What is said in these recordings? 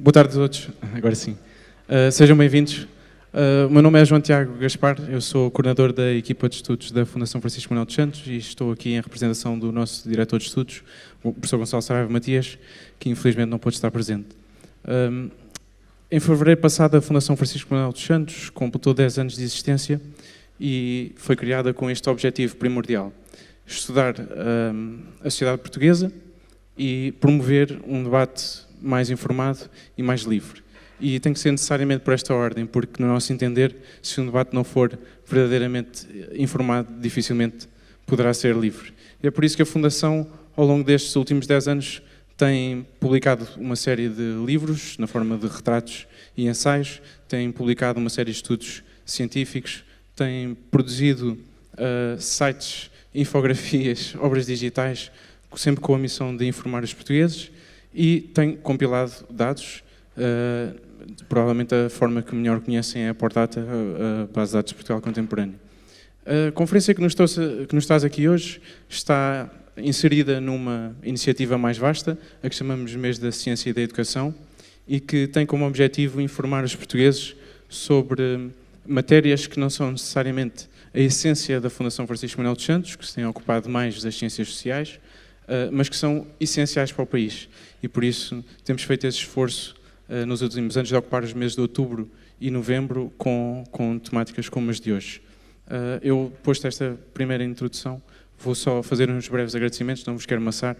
Boa tarde a todos, agora sim. Sejam bem-vindos. O meu nome é João Tiago Gaspar, eu sou coordenador da equipa de estudos da Fundação Francisco Manuel dos Santos e estou aqui em representação do nosso diretor de estudos, o professor Gonçalo Saraiva Matias, que infelizmente não pôde estar presente. Em fevereiro passado, a Fundação Francisco Manuel dos Santos completou 10 anos de existência e foi criada com este objetivo primordial: estudar a sociedade portuguesa e promover um debate mais informado e mais livre. E tem que ser necessariamente por esta ordem, porque, no nosso entender, se um debate não for verdadeiramente informado, dificilmente poderá ser livre. E é por isso que a Fundação, ao longo destes últimos 10 anos, tem publicado uma série de livros, na forma de retratos e ensaios, tem publicado uma série de estudos científicos, tem produzido sites, infografias, obras digitais, sempre com a missão de informar os portugueses, e tem compilado dados. Provavelmente a forma que melhor conhecem é a Pordata, a base de dados de Portugal contemporâneo. A conferência que nos traz aqui hoje está inserida numa iniciativa mais vasta, a que chamamos Mês da Ciência e da Educação, e que tem como objetivo informar os portugueses sobre matérias que não são necessariamente a essência da Fundação Francisco Manuel dos Santos, que se tem ocupado mais das ciências sociais, mas que são essenciais para o país. E por isso temos feito esse esforço nos últimos anos de ocupar os meses de outubro e novembro com temáticas como as de hoje. Eu, posto esta primeira introdução, vou só fazer uns breves agradecimentos, não vos quero amassar.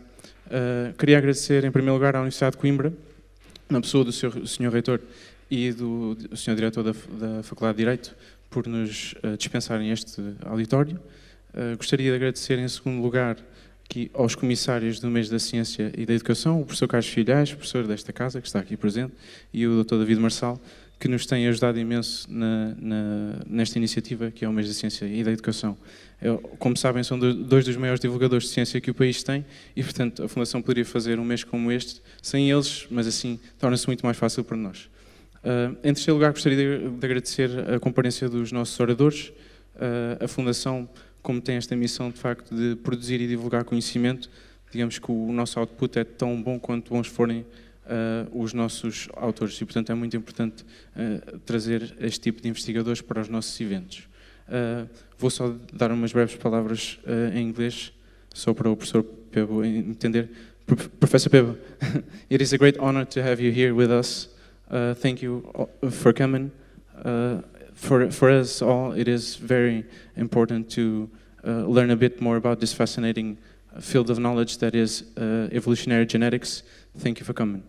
Queria agradecer, em primeiro lugar, à Universidade de Coimbra, na pessoa do Sr. Reitor e do Sr. Diretor da Faculdade de Direito, por nos dispensarem este auditório. Gostaria de agradecer, em segundo lugar, aqui aos comissários do Mês da Ciência e da Educação, o professor Carlos Filhais, professor desta casa, que está aqui presente, e o Dr. David Marçal, que nos têm ajudado imenso nesta iniciativa, que é o Mês da Ciência e da Educação. Como sabem, são dois dos maiores divulgadores de ciência que o país tem e, portanto, a Fundação poderia fazer um mês como este sem eles, mas assim torna-se muito mais fácil para nós. Em terceiro lugar, gostaria de agradecer a comparência dos nossos oradores. A Fundação, como tem esta missão, de facto, de produzir e divulgar conhecimento, digamos que o nosso output é tão bom quanto bons forem os nossos autores e, portanto, é muito importante trazer este tipo de investigadores para os nossos eventos. Vou só dar umas breves palavras em inglês, só para o professor Pebo entender. Professor Pebo, it is a great honor to have you here with us. Thank you for coming. For us all, it is very important to learn a bit more about this fascinating field of knowledge that is evolutionary genetics. Thank you for coming.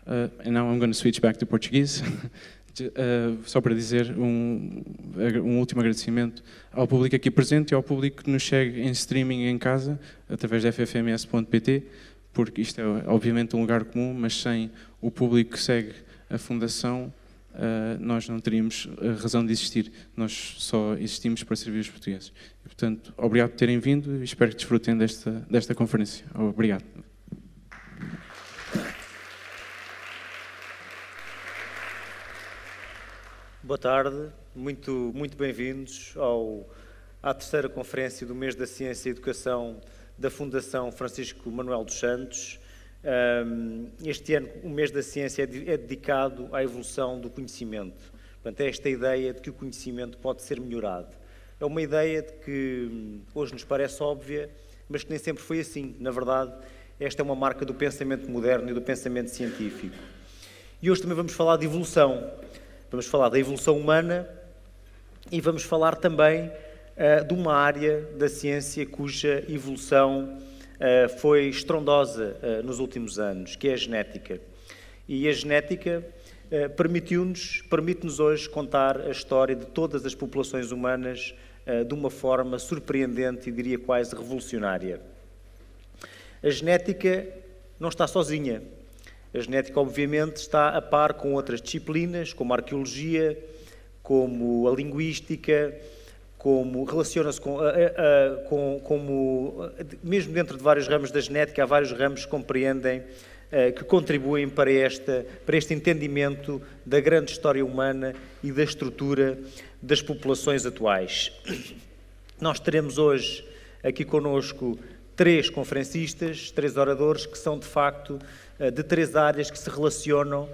And now I'm going to switch back to Portuguese. Só para dizer um último agradecimento ao público aqui presente e ao público que nos segue em streaming em casa, através da ffms.pt, porque isto é obviamente um lugar comum, mas sem o público que segue a Fundação, nós não teríamos razão de existir. Nós só existimos para servir os portugueses. E, portanto, obrigado por terem vindo e espero que desfrutem desta conferência. Obrigado. Boa tarde, muito bem-vindos à terceira conferência do Mês da Ciência e Educação da Fundação Francisco Manuel dos Santos. Este ano o Mês da Ciência é dedicado à evolução do conhecimento. Portanto, é esta ideia de que o conhecimento pode ser melhorado. É uma ideia de que hoje nos parece óbvia, mas que nem sempre foi assim. Na verdade, esta é uma marca do pensamento moderno e do pensamento científico. E hoje também vamos falar de evolução. Vamos falar da evolução humana e vamos falar também de uma área da ciência cuja evolução foi estrondosa nos últimos anos, que é a genética. E a genética permite-nos hoje contar a história de todas as populações humanas de uma forma surpreendente e diria quase revolucionária. A genética não está sozinha. A genética, obviamente, está a par com outras disciplinas, como a arqueologia, como a linguística, como relaciona-se mesmo dentro de vários ramos da genética, há vários ramos que compreendem, que contribuem para este entendimento da grande história humana e da estrutura das populações atuais. Nós teremos hoje aqui connosco 3 conferencistas, 3 oradores, que são de facto de 3 áreas que se relacionam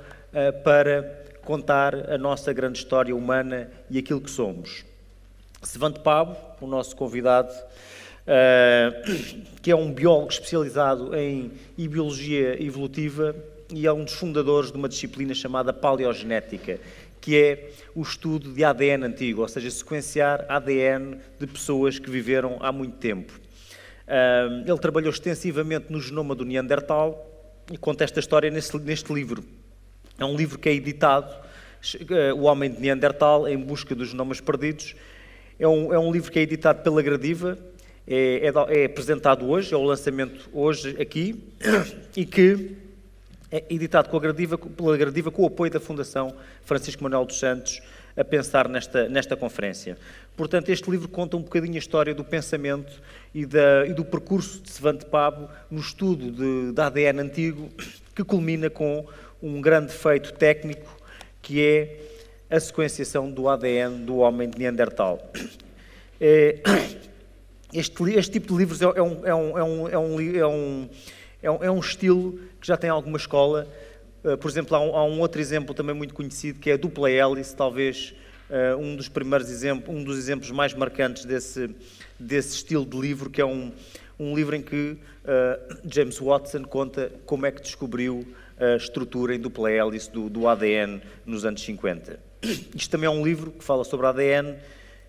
para contar a nossa grande história humana e aquilo que somos. Svante Pääbo, o nosso convidado, que é um biólogo especializado em biologia evolutiva e é um dos fundadores de uma disciplina chamada paleogenética, que é o estudo de ADN antigo, ou seja, sequenciar ADN de pessoas que viveram há muito tempo. Ele trabalhou extensivamente no genoma do Neandertal e conta esta história neste livro. É um livro que é editado, O Homem de Neandertal, em busca dos genomas perdidos. É um livro que é editado pela Gradiva, é apresentado hoje, é o lançamento hoje aqui, e que é editado pela Gradiva com o apoio da Fundação Francisco Manuel dos Santos, a pensar nesta conferência. Portanto, este livro conta um bocadinho a história do pensamento e do percurso de Svante Pääbo no estudo de ADN antigo, que culmina com um grande feito técnico, que é a sequenciação do ADN do homem de Neandertal. Este tipo de livros é um estilo que já tem alguma escola. Por exemplo, há um outro exemplo também muito conhecido, que é a dupla hélice, talvez um dos exemplos mais marcantes desse estilo de livro, que é um livro em que James Watson conta como é que descobriu a estrutura em dupla hélice do ADN nos anos 50. Isto também é um livro que fala sobre ADN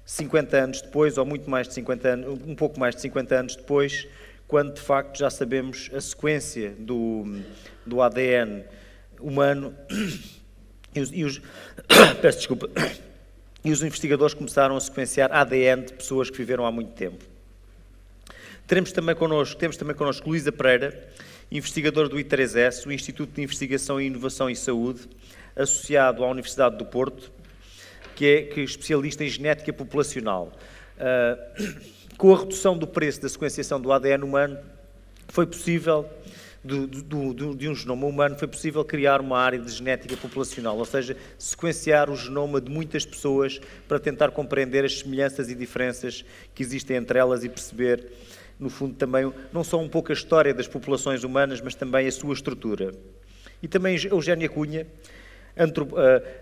50 anos depois, ou muito mais de 50 anos, um pouco mais de 50 anos depois, quando de facto já sabemos a sequência do ADN humano peço desculpa, e os investigadores começaram a sequenciar ADN de pessoas que viveram há muito tempo. Temos também connosco Luísa Pereira, investigadora do I3S, o Instituto de Investigação e Inovação em Saúde, associado à Universidade do Porto, que é especialista em genética populacional. Com a redução do preço da sequenciação do ADN humano, foi possível, de um genoma humano, foi possível criar uma área de genética populacional, ou seja, sequenciar o genoma de muitas pessoas para tentar compreender as semelhanças e diferenças que existem entre elas e perceber, no fundo, também, não só um pouco a história das populações humanas, mas também a sua estrutura. E também Eugénia Cunha,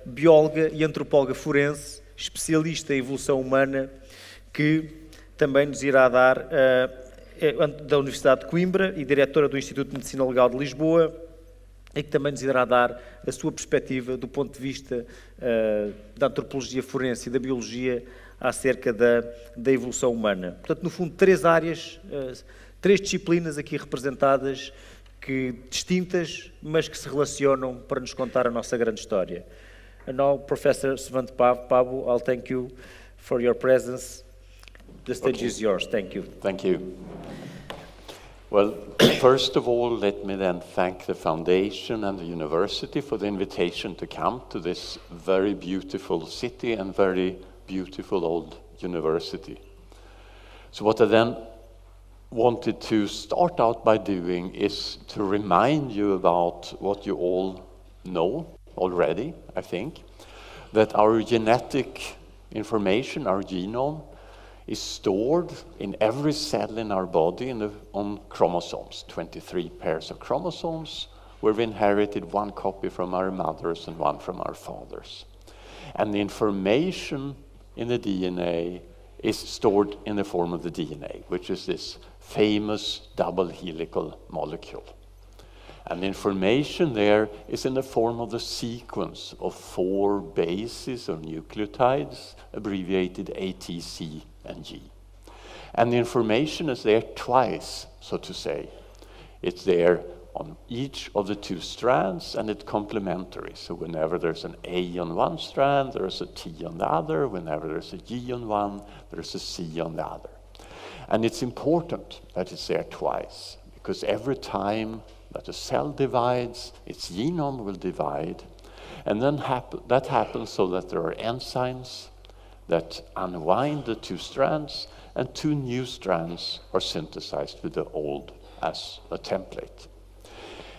bióloga e antropóloga forense, especialista em evolução humana, que também nos irá dar, da Universidade de Coimbra e diretora do Instituto de Medicina Legal de Lisboa, e que também nos irá dar a sua perspectiva do ponto de vista da antropologia forense e da biologia acerca da evolução humana. Portanto, no fundo, três áreas, três disciplinas aqui representadas, distintas, mas que se relacionam para nos contar a nossa grande história. And now, Professor Svante Pääbo, I'll thank you for your presence. The stage is yours. Thank you. Thank you. Well, first of all, let me then thank the foundation and the university for the invitation to come to this very beautiful city and very beautiful old university. So what I then wanted to start out by doing is to remind you about what you all know already, I think, that our genetic information, our genome, is stored in every cell in our body on chromosomes, 23 pairs of chromosomes, where we inherited one copy from our mothers and one from our fathers. And the information in the DNA is stored in the form of the DNA, which is this famous double helical molecule. And the information there is in the form of the sequence of 4 bases or nucleotides, abbreviated A, T, C, and G. And the information is there twice, so to say. It's there on each of the 2 strands, and it's complementary. So whenever there's an A on one strand, there's a T on the other. Whenever there's a G on one, there's a C on the other. And it's important that it's there twice, because every time that a cell divides, its genome will divide. And then that happens so that there are enzymes that unwind the 2 strands, and 2 new strands are synthesized with the old as a template.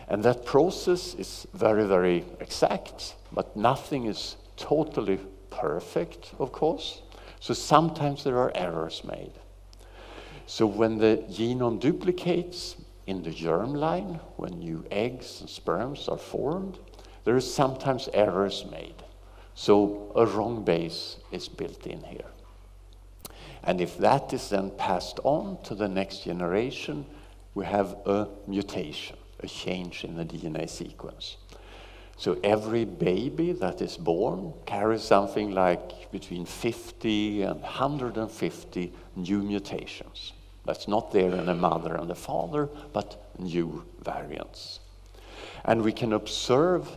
And that process is very, very exact, but nothing is totally perfect, of course. So sometimes there are errors made. So when the genome duplicates in the germline, when new eggs and sperms are formed, there are sometimes errors made. So a wrong base is built in here. And if that is then passed on to the next generation, we have a mutation, a change in the DNA sequence. So every baby that is born carries something like between 50 and 150 new mutations. That's not there in the mother and the father, but new variants. And we can observe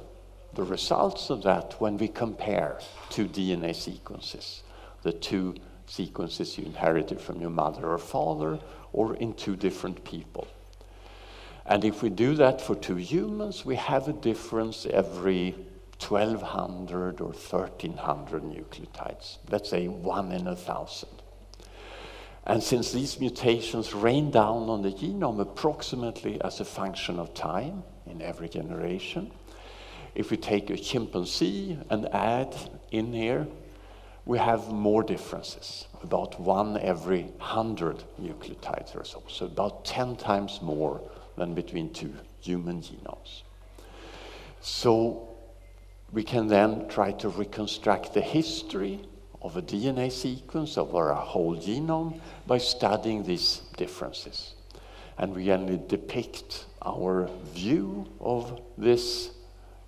the results of that when we compare two DNA sequences, the two sequences you inherited from your mother or father, or in two different people. And if we do that for two humans, we have a difference every 1,200 or 1,300 nucleotides. Let's say 1 in 1,000. And since these mutations rain down on the genome approximately as a function of time in every generation, if we take a chimpanzee and add in here, we have more differences, about 1 every 100 nucleotides or so, so about 10 times more than between two human genomes. So we can then try to reconstruct the history of a DNA sequence of our whole genome by studying these differences. And we only depict our view of this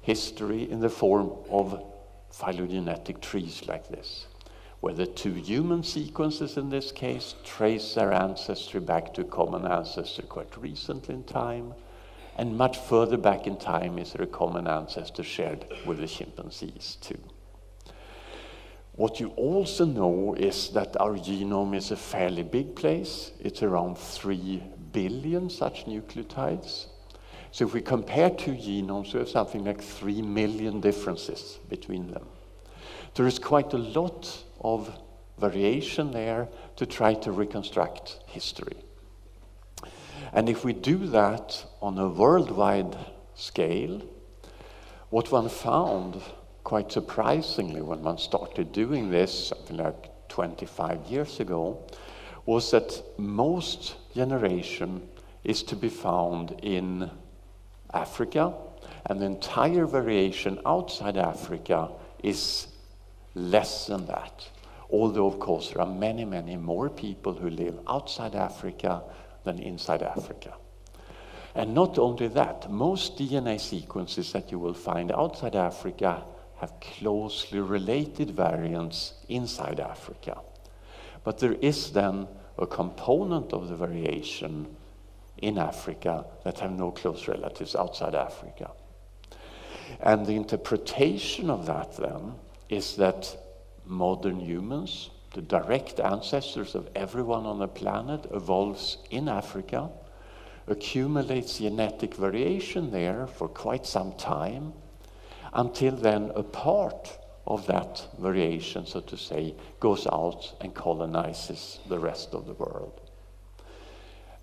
history in the form of phylogenetic trees like this, where the two human sequences in this case trace their ancestry back to a common ancestor quite recent in time, and much further back in time is there a common ancestor shared with the chimpanzees too. What you also know is that our genome is a fairly big place. It's around 3 billion such nucleotides. So if we compare two genomes, we have something like 3 million differences between them. There is quite a lot of variation there to try to reconstruct history. And if we do that on a worldwide scale, what one found, quite surprisingly when one started doing this, something like 25 years ago, was that most generation is to be found in Africa, and the entire variation outside Africa is less than that. Although, of course, there are many, many more people who live outside Africa than inside Africa. And not only that, most DNA sequences that you will find outside Africa have closely related variants inside Africa. But there is then a component of the variation in Africa that have no close relatives outside Africa. And the interpretation of that then is that modern humans, the direct ancestors of everyone on the planet, evolves in Africa, accumulates genetic variation there for quite some time, until then a part of that variation, so to say, goes out and colonizes the rest of the world.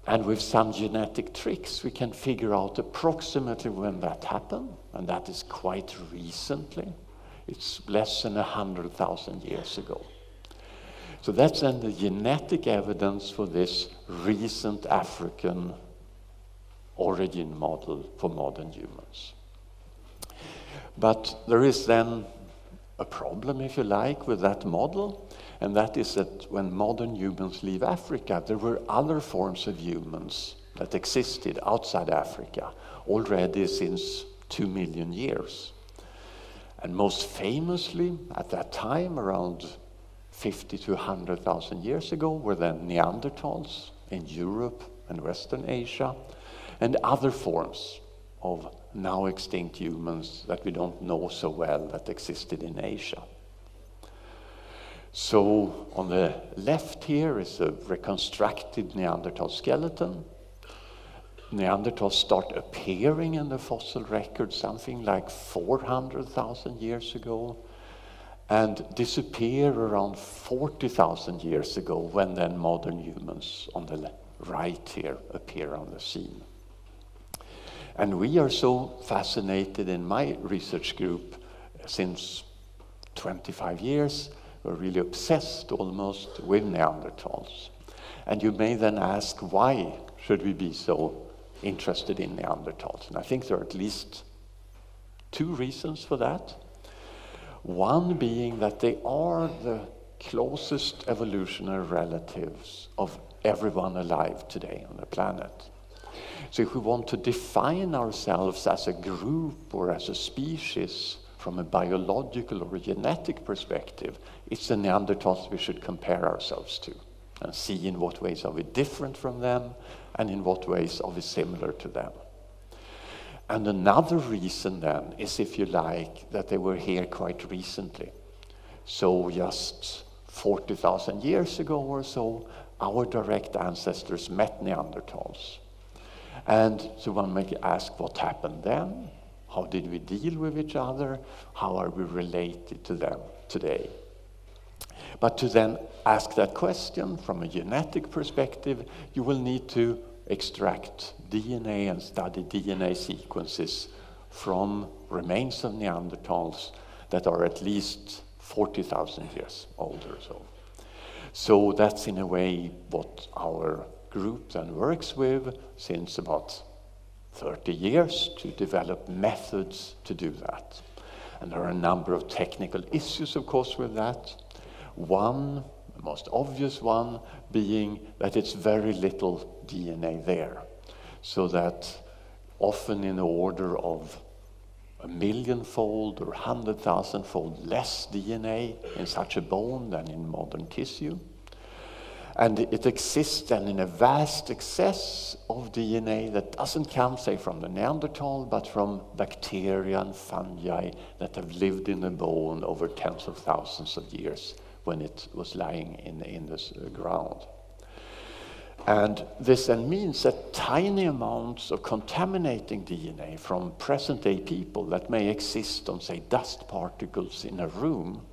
And with some genetic tricks, we can figure out approximately when that happened, and that is quite recently. It's less than 100,000 years ago. So that's then the genetic evidence for this recent African origin model for modern humans. But there is then a problem, if you like, with that model, and that is that when modern humans leave Africa, there were other forms of humans that existed outside Africa already since 2 million years. And most famously, at that time, around 50 to 100,000 years ago, were then Neanderthals in Europe and Western Asia, and other forms of now extinct humans that we don't know so well that existed in Asia. So on the left here is a reconstructed Neanderthal skeleton. Neanderthals start appearing in the fossil record something like 400,000 years ago and disappear around 40,000 years ago when then modern humans on the right here appear on the scene. And we are so fascinated in my research group since 25 years, we're really obsessed almost with Neanderthals. And you may then ask, why should we be so interested in Neanderthals? And I think there are at least Two reasons for that. One being that they are the closest evolutionary relatives of everyone alive today on the planet. So if we want to define ourselves as a group or as a species from a biological or a genetic perspective, it's the Neanderthals we should compare ourselves to and see in what ways are we different from them and in what ways are we similar to them. And another reason then is, if you like, that they were here quite recently. So just 40,000 years ago or so, our direct ancestors met Neanderthals. And so one may ask, what happened then? How did we deal with each other? How are we related to them today? But to then ask that question from a genetic perspective, you will need to extract DNA and study DNA sequences from remains of Neanderthals that are at least 40,000 years old or so. So that's in a way what our group then works with since about 30 years to develop methods to do that. And there are a number of technical issues, of course, with that. One, the most obvious one, being that it's very little DNA there. So that often in the order of 1,000,000-fold or 100,000-fold less DNA in such a bone than in modern tissue. And it exists then in a vast excess of DNA that doesn't come, say, from the Neanderthal, but from bacteria and fungi that have lived in the bone over tens of thousands of years when it was lying in this ground. And this then means that tiny amounts of contaminating DNA from present-day people that may exist on, say, dust particles in a room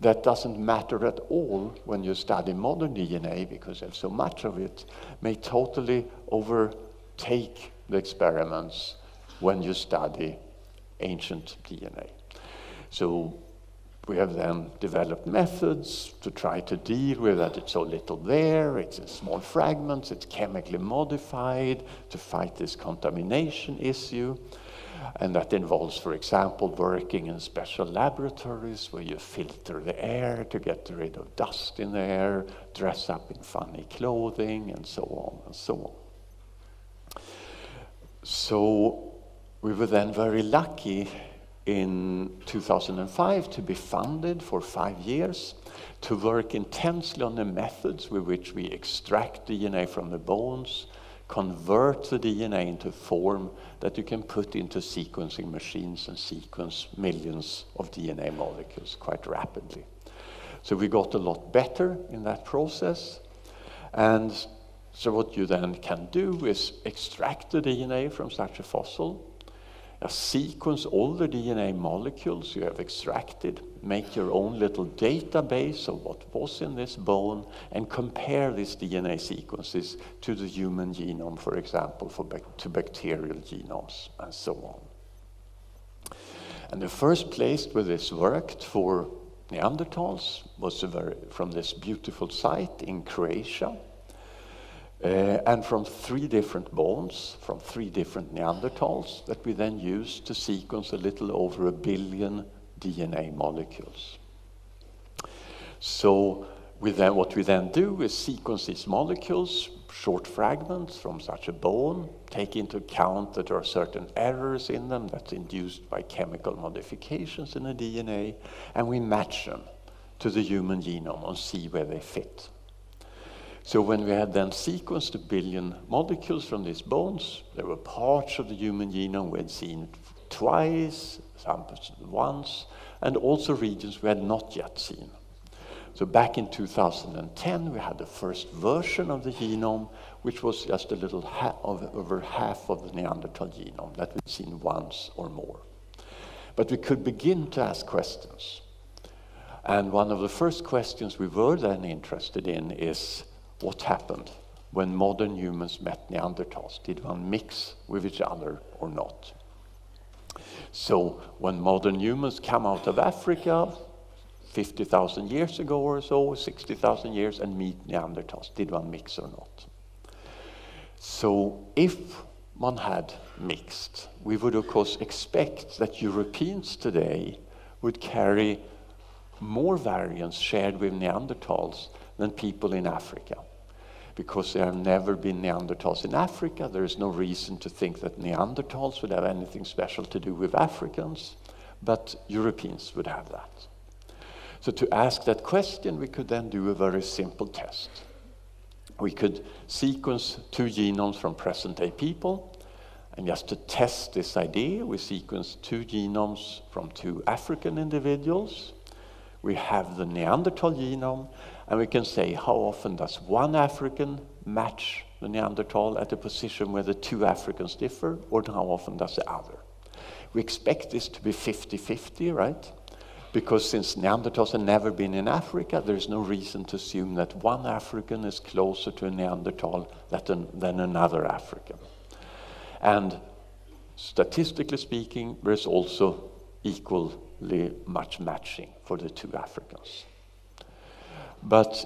that doesn't matter at all when you study modern DNA, because there's so much of it, may totally overtake the experiments when you study ancient DNA. So we have then developed methods to try to deal with that. It's so little there, it's in small fragments, it's chemically modified to fight this contamination issue. And that involves, for example, working in special laboratories where you filter the air to get rid of dust in the air, dress up in funny clothing, and so on and so on. So we were then very lucky in 2005 to be funded for 5 years to work intensely on the methods with which we extract DNA from the bones, convert the DNA into form that you can put into sequencing machines and sequence millions of DNA molecules quite rapidly. So we got a lot better in that process. And so what you then can do is extract the DNA from such a fossil, sequence all the DNA molecules you have extracted, make your own little database of what was in this bone, and compare these DNA sequences to the human genome, for example, to bacterial genomes, and so on. And the first place where this worked for Neanderthals was from this beautiful site in Croatia. And from 3 different bones, from 3 different Neanderthals, that we then used to sequence a little over 1 billion DNA molecules. So what we then do is sequence these molecules, short fragments from such a bone, take into account that there are certain errors in them that's induced by chemical modifications in the DNA, and we match them to the human genome and see where they fit. So when we had then sequenced 1 billion molecules from these bones, there were parts of the human genome we had seen twice, some once, and also regions we had not yet seen. So back in 2010, we had the first version of the genome, which was just a little over half of the Neanderthal genome that we'd seen once or more. But we could begin to ask questions. And one of the first questions we were then interested in is, what happened when modern humans met Neanderthals? Did one mix with each other or not? So when modern humans come out of Africa 50,000 years ago or so, 60,000 years, and meet Neanderthals, did one mix or not? So if one had mixed. We would, of course, expect that Europeans today would carry more variants shared with Neanderthals than people in Africa. Because there have never been Neanderthals in Africa, there is no reason to think that Neanderthals would have anything special to do with Africans, but Europeans would have that. So to ask that question, we could then do a very simple test. We could sequence 2 genomes from present-day people, and just to test this idea, we sequence 2 genomes from 2 African individuals. We have the Neanderthal genome, and we can say how often does one African match the Neanderthal at a position where the 2 Africans differ, or how often does the other. We expect this to be 50-50, right? Because since Neanderthals have never been in Africa, there's no reason to assume that one African is closer to a Neanderthal than another African. And statistically speaking, there's also equally much matching for the 2 Africans. But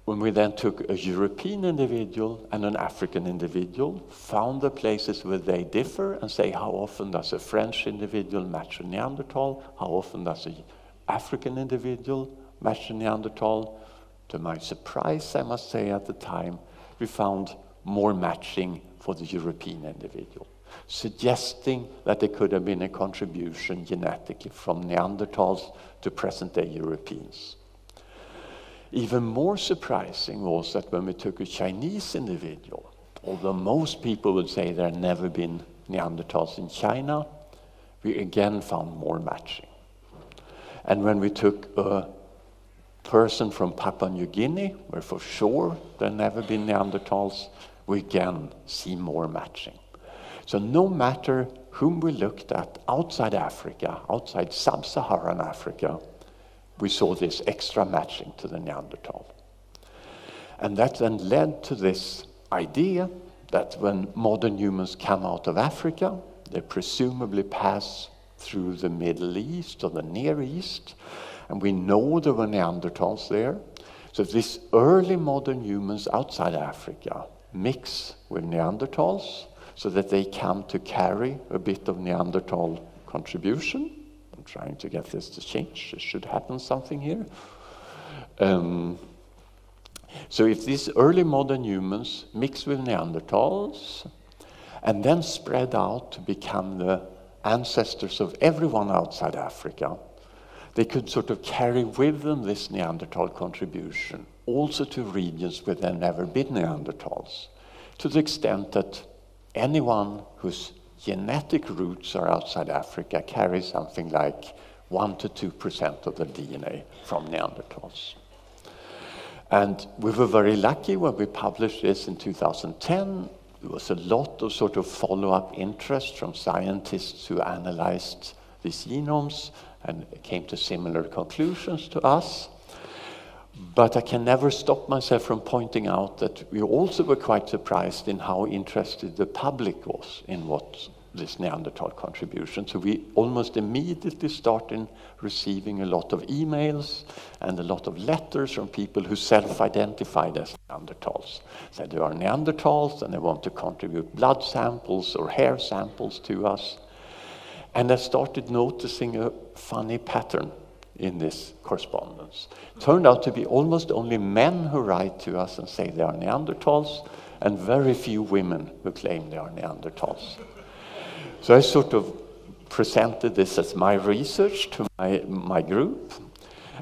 when we then took a European individual and an African individual, found the places where they differ, and say how often does a French individual match a Neanderthal, how often does an African individual match a Neanderthal, to my surprise, I must say at the time, we found more matching for the European individual, suggesting that there could have been a contribution genetically from Neanderthals to present-day Europeans. Even more surprising was that when we took a Chinese individual, although most people would say there had never been Neanderthals in China, we again found more matching. And when we took a person from Papua New Guinea, where for sure there had never been Neanderthals, we again see more matching. So no matter whom we looked at outside Africa, outside sub-Saharan Africa, we saw this extra matching to the Neanderthal. And that then led to this idea that when modern humans come out of Africa, they presumably pass through the Middle East or the Near East, and we know there were Neanderthals there. So these early modern humans outside Africa mix with Neanderthals so that they come to carry a bit of Neanderthal contribution. I'm trying to get this to change. It should happen something here. So if these early modern humans mix with Neanderthals and then spread out to become the ancestors of everyone outside Africa, they could sort of carry with them this Neanderthal contribution also to regions where there had never been Neanderthals, to the extent that anyone whose genetic roots are outside Africa carries something like 1 to 2% of the DNA from Neanderthals. And we were very lucky when we published this in 2010. There was a lot of sort of follow-up interest from scientists who analyzed these genomes and came to similar conclusions to us. But I can never stop myself from pointing out that we also were quite surprised in how interested the public was in what this Neanderthal contribution. So we almost immediately started receiving a lot of emails and a lot of letters from people who self-identified as Neanderthals. Said they are Neanderthals and they want to contribute blood samples or hair samples to us. And I started noticing a funny pattern in this correspondence. It turned out to be almost only men who write to us and say they are Neanderthals, and very few women who claim they are Neanderthals. So I sort of presented this as my research to my group,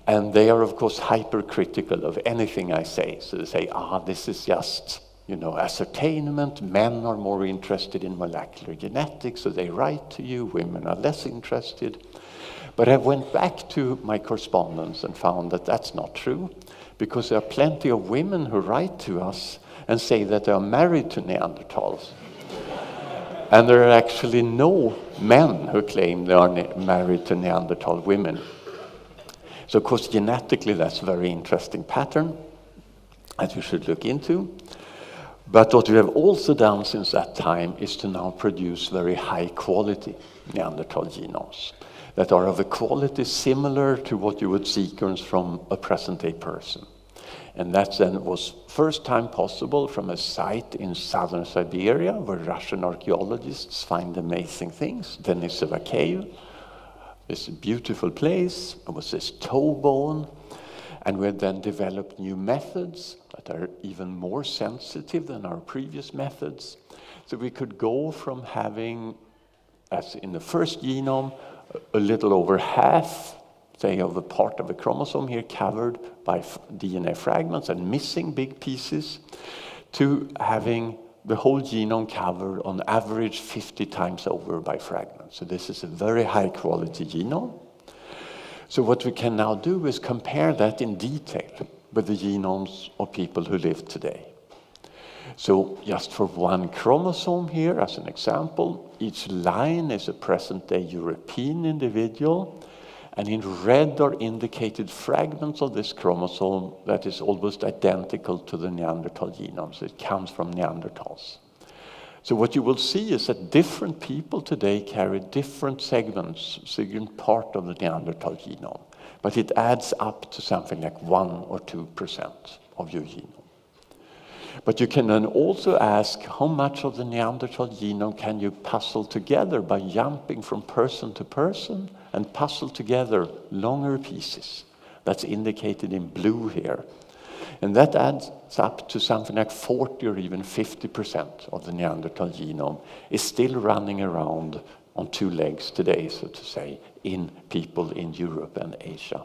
and they are of course hypercritical of anything I say. So they say, this is just, ascertainment. Men are more interested in molecular genetics, so they write to you. Women are less interested. But I went back to my correspondence and found that that's not true, because there are plenty of women who write to us and say that they are married to Neanderthals. And there are actually no men who claim they are married to Neanderthal women. So of course, genetically, that's a very interesting pattern that we should look into. But what we have also done since that time is to now produce very high quality Neanderthal genomes that are of a quality similar to what you would sequence from a present-day person. And that then was first time possible from a site in southern Siberia where Russian archaeologists find amazing things, Denisova Cave. This beautiful place. It was this toe bone. And we then developed new methods that are even more sensitive than our previous methods. So we could go from having, as in the first genome, a little over half, say, of a part of a chromosome here covered by DNA fragments and missing big pieces, to having the whole genome covered on average 50 times over by fragments. So this is a very high quality genome. So what we can now do is compare that in detail with the genomes of people who live today. So just for one chromosome here, as an example, each line is a present-day European individual, and in red are indicated fragments of this chromosome that is almost identical to the Neanderthal genome. So it comes from Neanderthals. So what you will see is that different people today carry different segments, different part of the Neanderthal genome. But it adds up to something like 1 or 2% of your genome. But you can then also ask how much of the Neanderthal genome can you puzzle together by jumping from person to person and puzzle together longer pieces. That's indicated in blue here. And that adds up to something like 40 or even 50% of the Neanderthal genome is still running around on two legs today, so to say, in people in Europe and Asia.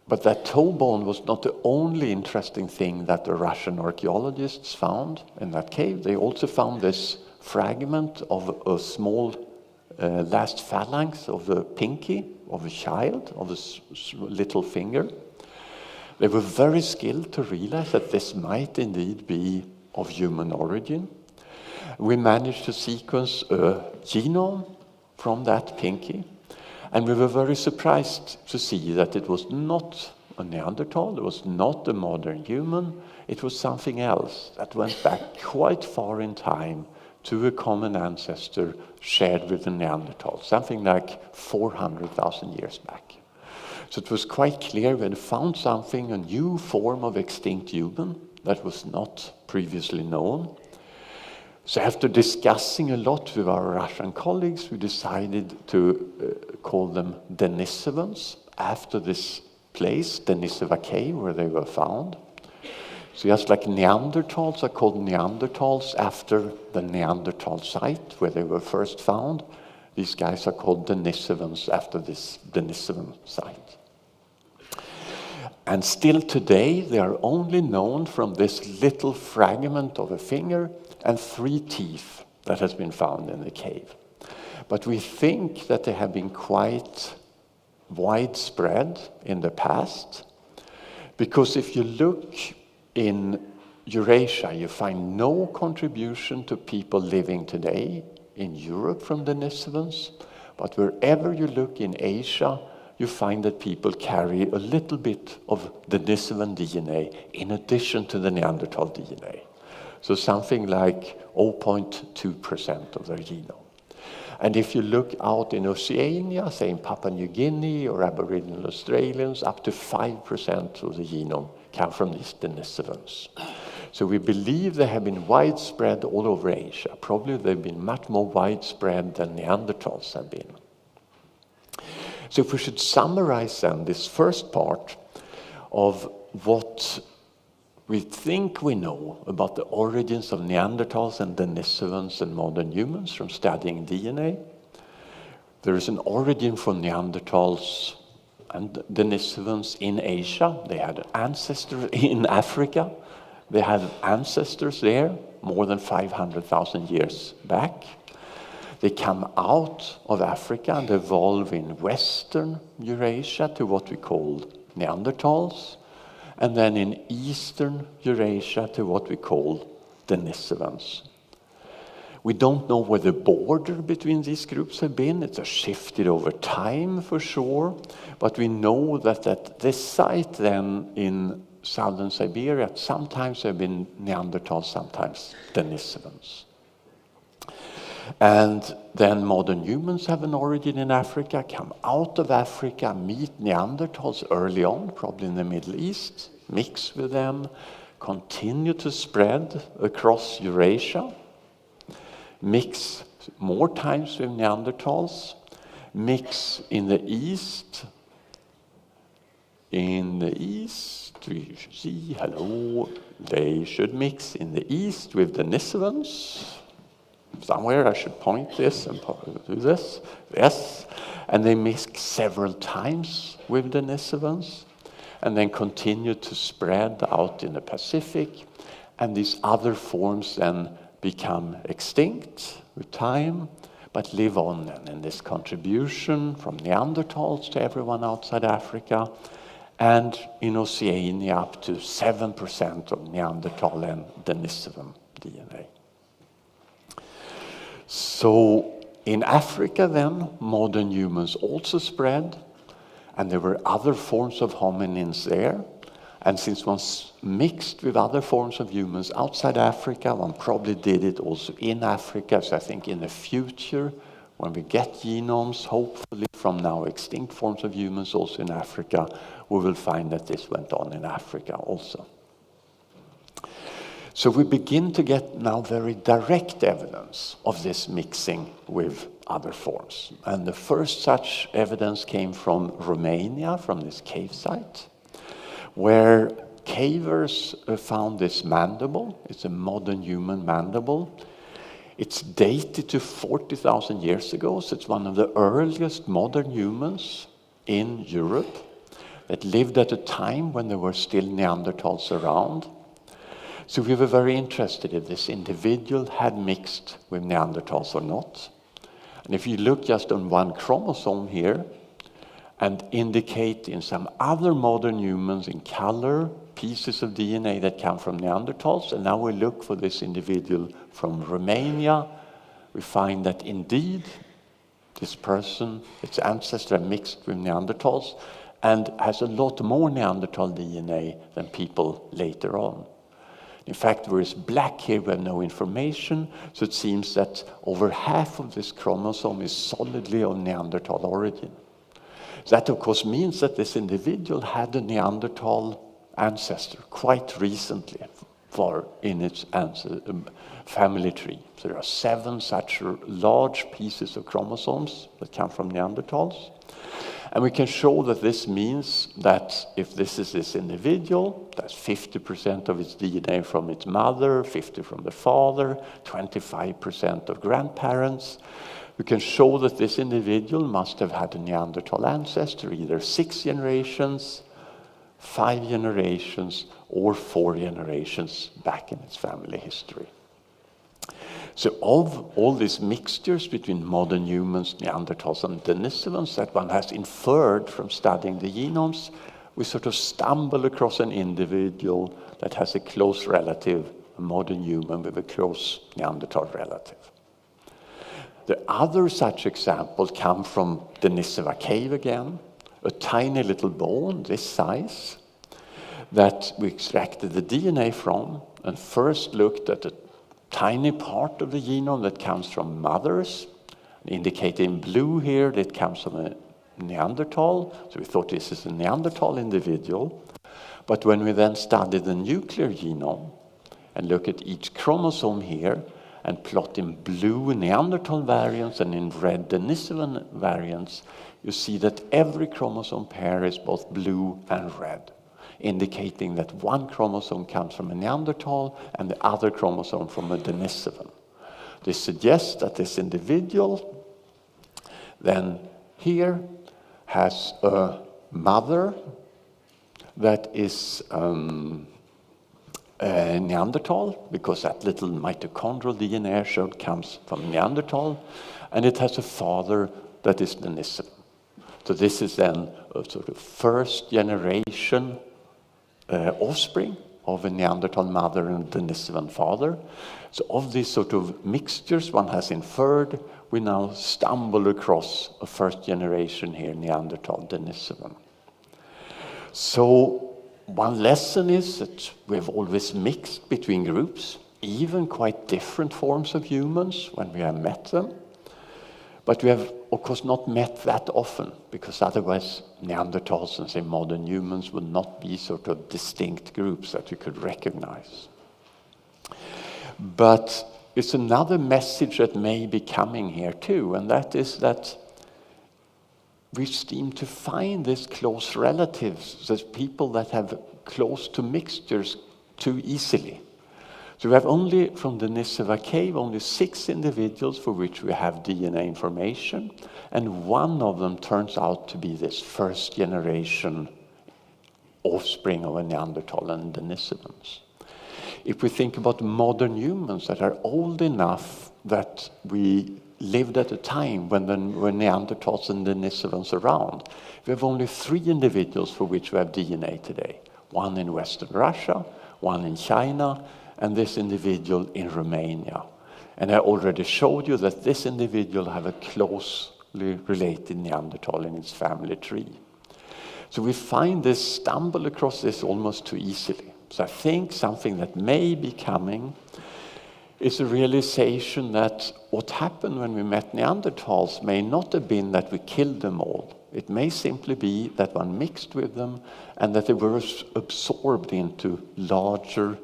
But that toe bone was not the only interesting thing that the Russian archaeologists found in that cave. They also found this fragment of a small last phalanx of the pinky of a child, of a little finger. They were very skilled to realize that this might indeed be of human origin. We managed to sequence a genome from that pinky, and we were very surprised to see that it was not a Neanderthal, it was not a modern human, it was something else that went back quite far in time to a common ancestor shared with the Neanderthals, something like 400,000 years back. So it was quite clear we had found something, a new form of extinct human that was not previously known. So after discussing a lot with our Russian colleagues, we decided to call them Denisovans after this place, Denisova Cave, where they were found. So just like Neanderthals are called Neanderthals after the Neanderthal site where they were first found, these guys are called Denisovans after this Denisovan site. And still today, they are only known from this little fragment of a finger and 3 teeth that has been found in the cave. But we think that they have been quite widespread in the past, because if you look in Eurasia, you find no contribution to people living today in Europe from Denisovans, but wherever you look in Asia, you find that people carry a little bit of Denisovan DNA in addition to the Neanderthal DNA. So something like 0.2% of their genome. And if you look out in Oceania, say in Papua New Guinea or Aboriginal Australians, up to 5% of the genome come from these Denisovans. So we believe they have been widespread all over Asia. Probably they've been much more widespread than Neanderthals have been. So if we should summarize then this first part of what we think we know about the origins of Neanderthals and Denisovans and modern humans from studying DNA. There is an origin for Neanderthals and Denisovans in Asia. They had ancestors in Africa. They had ancestors there more than 500,000 years back. They come out of Africa and evolve in Western Eurasia to what we call Neanderthals, and then in Eastern Eurasia to what we call Denisovans. We don't know where the border between these groups have been. It's shifted over time for sure, but we know that at this site then in southern Siberia, sometimes there have been Neanderthals, sometimes Denisovans. And then modern humans have an origin in Africa, come out of Africa, meet Neanderthals early on, probably in the Middle East, mix with them, continue to spread across Eurasia, mix more times with Neanderthals, mix in the East. In the East, we should see, hello, they should mix in the East with Denisovans. Somewhere I should point this and do this. Yes. And they mix several times with Denisovans and then continue to spread out in the Pacific. And these other forms then become extinct with time, but live on then in this contribution from Neanderthals to everyone outside Africa, and in Oceania up to 7% of Neanderthal and Denisovan DNA. So in Africa then, modern humans also spread, and there were other forms of hominins there. And since one mixed with other forms of humans outside Africa, one probably did it also in Africa. So I think in the future, when we get genomes, hopefully from now extinct forms of humans also in Africa, we will find that this went on in Africa also. So we begin to get now very direct evidence of this mixing with other forms. And the first such evidence came from Romania, from this cave site, where cavers found this mandible. It's a modern human mandible. It's dated to 40,000 years ago, so it's one of the earliest modern humans in Europe that lived at a time when there were still Neanderthals around. So we were very interested if this individual had mixed with Neanderthals or not. And if you look just on one chromosome here and indicate in some other modern humans in color pieces of DNA that come from Neanderthals, and now we look for this individual from Romania, we find that indeed this person, its ancestors are mixed with Neanderthals and has a lot more Neanderthal DNA than people later on. In fact, where it's black here, we have no information, so it seems that over half of this chromosome is solidly of Neanderthal origin. That, of course, means that this individual had a Neanderthal ancestor quite recently in its family tree. So there are 7 such large pieces of chromosomes that come from Neanderthals. And we can show that this means that if this is this individual, that's 50% of its DNA from its mother, 50% from the father, 25% of grandparents. We can show that this individual must have had a Neanderthal ancestor, either 6 generations, 5 generations, or 4 generations back in its family history. So of all these mixtures between modern humans, Neanderthals, and Denisovans that one has inferred from studying the genomes, we sort of stumble across an individual that has a close relative, a modern human with a close Neanderthal relative. The other such examples come from Denisova cave again, a tiny little bone this size that we extracted the DNA from and first looked at a tiny part of the genome that comes from mothers, indicated in blue here that comes from a Neanderthal. So we thought this is a Neanderthal individual. But when we then studied the nuclear genome and look at each chromosome here and plot in blue Neanderthal variants and in red Denisovan variants, you see that every chromosome pair is both blue and red, indicating that one chromosome comes from a Neanderthal and the other chromosome from a Denisovan. This suggests that this individual then here has a mother that is a Neanderthal, because that little mitochondrial DNA showed comes from Neanderthal, and it has a father that is Denisovan. So this is then a sort of first generation offspring of a Neanderthal mother and Denisovan father. So of these sort of mixtures one has inferred, we now stumble across a first generation here, Neanderthal Denisovan. So one lesson is that we have always mixed between groups. even quite different forms of humans when we have met them. But we have, of course, not met that often, because otherwise Neanderthals and, say, modern humans would not be sort of distinct groups that you could recognize. But it's another message that may be coming here too, and that is that we seem to find these close relatives, these people that have close to mixtures too easily. So we have only, from the Nissewa cave, only 6 individuals for which we have DNA information, and one of them turns out to be this first generation offspring of a Neanderthal and Denisovans. If we think about modern humans that are old enough that we lived at a time when there were Neanderthals and Denisovans around, we have only 3 individuals for which we have DNA today. One in Western Russia, one in China, and this individual in Romania. And I already showed you that this individual have a closely related Neanderthal in its family tree. So we find this, stumble across this almost too easily. So I think something that may be coming is a realization that what happened when we met Neanderthals may not have been that we killed them all. It may simply be that one mixed with them and that they were absorbed into larger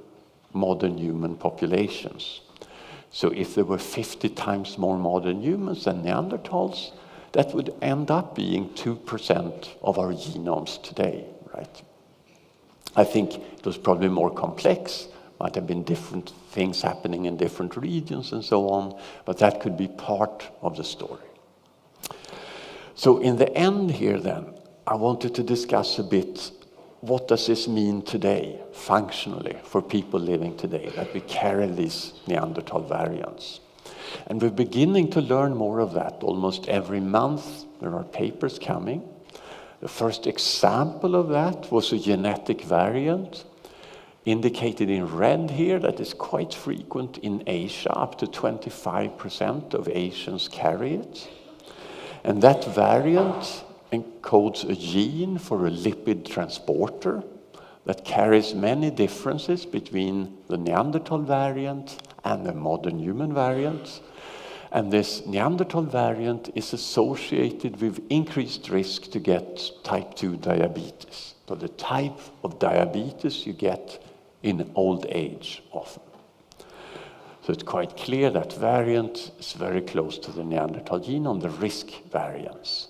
modern human populations. So if there were 50 times more modern humans than Neanderthals, that would end up being 2% of our genomes today, right? I think it was probably more complex, might have been different things happening in different regions and so on, but that could be part of the story. So in the end here then, I wanted to discuss a bit what does this mean today, functionally, for people living today, that we carry these Neanderthal variants. And we're beginning to learn more of that. Almost every month there are papers coming. The first example of that was a genetic variant indicated in red here that is quite frequent in Asia. Up to 25% of Asians carry it. And that variant encodes a gene for a lipid transporter that carries many differences between the Neanderthal variant and the modern human variant. And this Neanderthal variant is associated with increased risk to get type 2 diabetes. So the type of diabetes you get in old age often. So it's quite clear that variant is very close to the Neanderthal genome, the risk variants.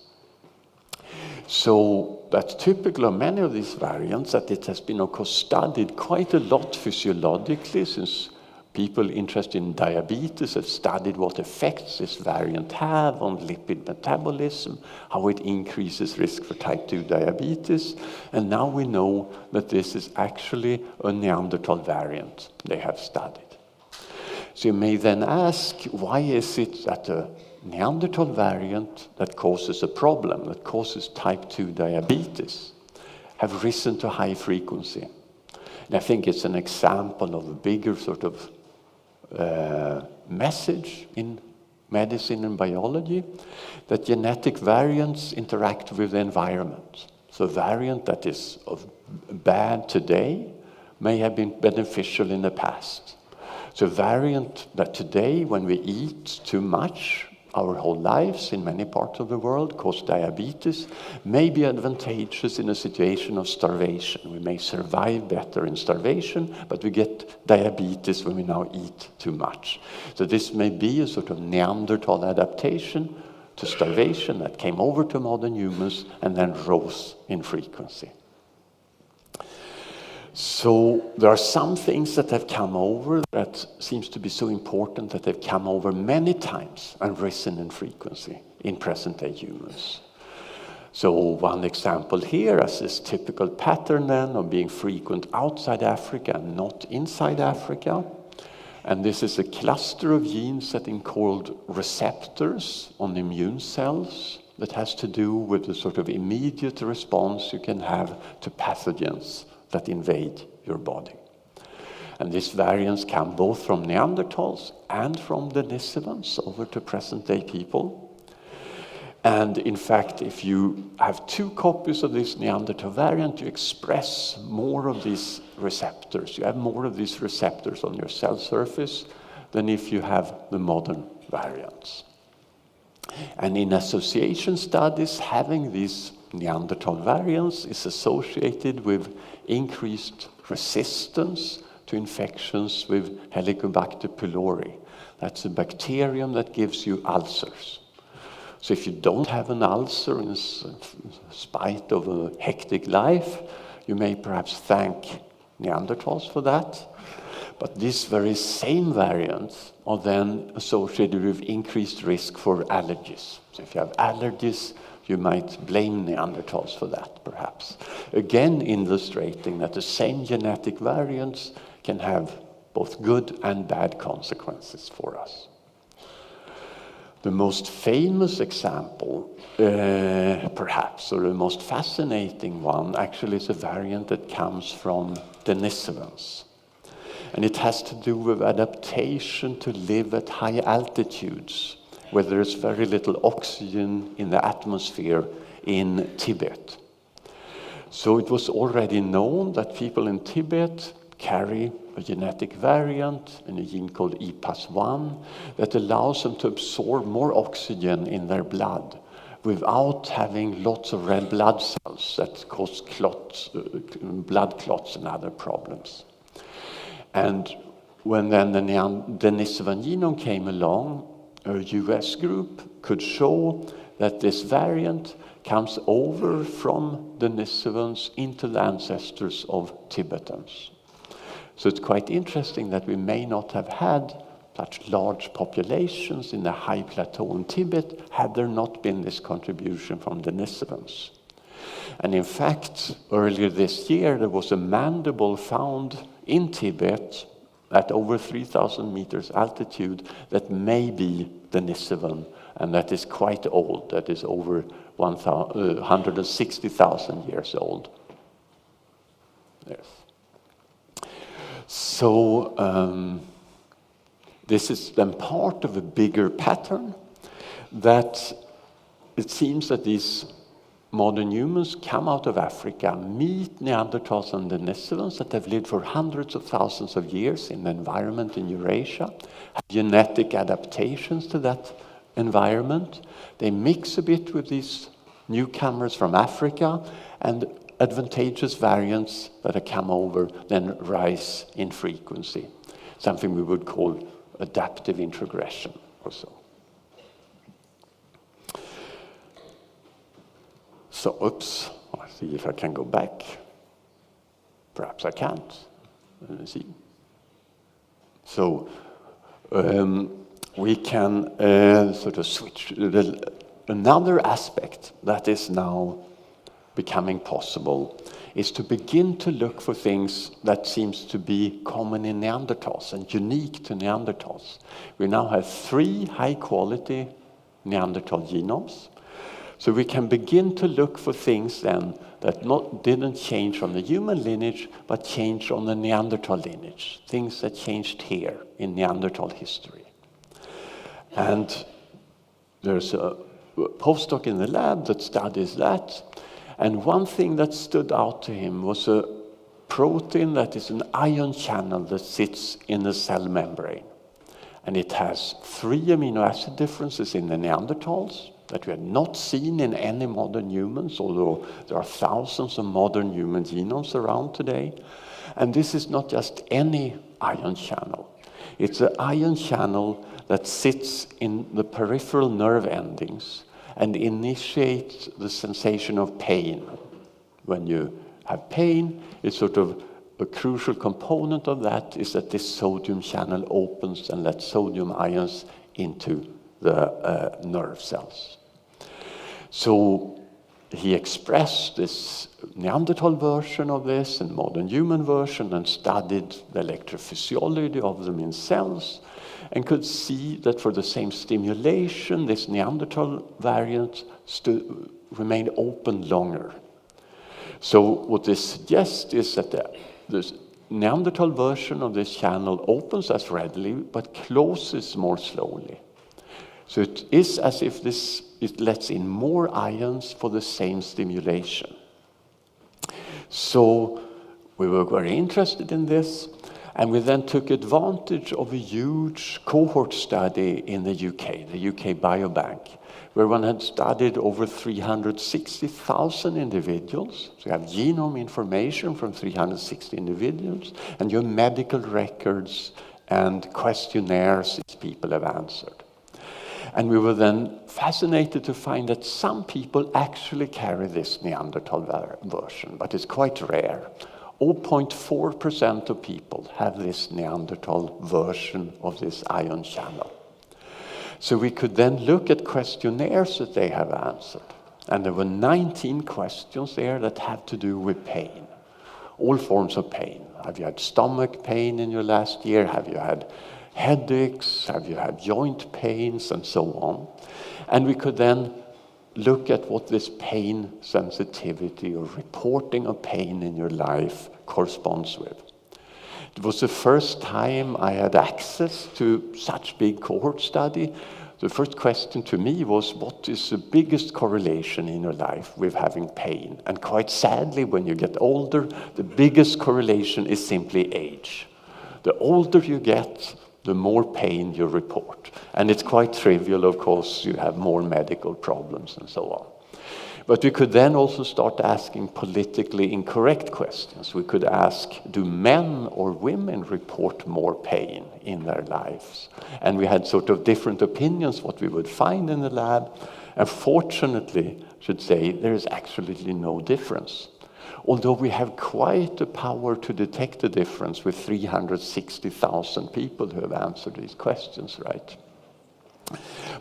So that's typical of many of these variants, that it has been, of course, studied quite a lot physiologically, since people interested in diabetes have studied what effects this variant have on lipid metabolism, how it increases risk for type 2 diabetes. And now we know that this is actually a Neanderthal variant they have studied. So you may then ask, why is it that a Neanderthal variant that causes a problem, that causes type 2 diabetes, have risen to high frequency? And I think it's an example of a bigger sort of message in medicine and biology, that genetic variants interact with the environment. So a variant that is bad today may have been beneficial in the past. So a variant that today, when we eat too much, our whole lives in many parts of the world cause diabetes, may be advantageous in a situation of starvation. We may survive better in starvation, but we get diabetes when we now eat too much. So this may be a sort of Neanderthal adaptation to starvation that came over to modern humans and then rose in frequency. So there are some things that have come over that seems to be so important that they've come over many times and risen in frequency in present-day humans. So one example here is this typical pattern then of being frequent outside Africa and not inside Africa. And this is a cluster of genes that are called receptors on immune cells that has to do with the sort of immediate response you can have to pathogens that invade your body. And these variants come both from Neanderthals and from Denisovans over to present-day people. And in fact, if you have 2 copies of this Neanderthal variant, you express more of these receptors. You have more of these receptors on your cell surface than if you have the modern variants. And in association studies, having these Neanderthal variants is associated with increased resistance to infections with Helicobacter pylori. That's a bacterium that gives you ulcers. So if you don't have an ulcer in spite of a hectic life, you may perhaps thank Neanderthals for that. But these very same variants are then associated with increased risk for allergies. So if you have allergies, you might blame Neanderthals for that, perhaps. Again, illustrating that the same genetic variants can have both good and bad consequences for us. The most famous example, perhaps, or the most fascinating one, actually is a variant that comes from Denisovans. And it has to do with adaptation to live at high altitudes, where there is very little oxygen in the atmosphere in Tibet. So it was already known that people in Tibet carry a genetic variant in a gene called EPAS1 that allows them to absorb more oxygen in their blood without having lots of red blood cells that cause clots, blood clots and other problems. And when then the Denisovan genome came along, a US group could show that this variant comes over from Denisovans into the ancestors of Tibetans. So it's quite interesting that we may not have had such large populations in the high plateau in Tibet had there not been this contribution from Denisovans. And in fact, earlier this year, there was a mandible found in Tibet at over 3,000 meters altitude that may be Denisovan, and that is quite old, that is over 160,000 years old. Yes. So this is then part of a bigger pattern that it seems that these modern humans come out of Africa, meet Neanderthals and Denisovans that have lived for hundreds of thousands of years in the environment in Eurasia, have genetic adaptations to that environment. They mix a bit with these newcomers from Africa, and advantageous variants that have come over then rise in frequency, something we would call adaptive introgression or so. So, oops, I'll see if I can go back. Perhaps I can't. Let me see. So, we can sort of switch. Another aspect that is now becoming possible is to begin to look for things that seems to be common in Neanderthals and unique to Neanderthals. We now have 3 high-quality Neanderthal genomes. So we can begin to look for things then that didn't change from the human lineage, but changed on the Neanderthal lineage, things that changed here in Neanderthal history. And there's a postdoc in the lab that studies that. And one thing that stood out to him was a protein that is an ion channel that sits in the cell membrane. And it has 3 amino acid differences in the Neanderthals that we had not seen in any modern humans, although there are thousands of modern human genomes around today. And this is not just any ion channel. It's an ion channel that sits in the peripheral nerve endings and initiates the sensation of pain. When you have pain, it's sort of a crucial component of that is that this sodium channel opens and lets sodium ions into the nerve cells. So he expressed this Neanderthal version of this and modern human version and studied the electrophysiology of them in cells and could see that for the same stimulation, this Neanderthal variant remained open longer. So what this suggests is that the Neanderthal version of this channel opens as readily but closes more slowly. So it is as if this it lets in more ions for the same stimulation. So we were very interested in this, and we then took advantage of a huge cohort study in the UK Biobank, where one had studied over 360,000 individuals. So you have genome information from 360 individuals, and your medical records and questionnaires these people have answered. And we were then fascinated to find that some people actually carry this Neanderthal version, but it's quite rare. 0.4% of people have this Neanderthal version of this ion channel. So we could then look at questionnaires that they have answered. And there were 19 questions there that had to do with pain, all forms of pain. Have you had stomach pain in your last year? Have you had headaches? Have you had joint pains? And so on. And we could then look at what this pain sensitivity or reporting of pain in your life corresponds with. It was the first time I had access to such big cohort study. The first question to me was, what is the biggest correlation in your life with having pain? And quite sadly, when you get older, the biggest correlation is simply age. The older you get, the more pain you report. And it's quite trivial, of course, you have more medical problems and so on. But we could then also start asking politically incorrect questions. We could ask, do men or women report more pain in their lives? And we had sort of different opinions what we would find in the lab. And fortunately, I should say, there is absolutely no difference. Although we have quite the power to detect the difference with 360,000 people who have answered these questions, right?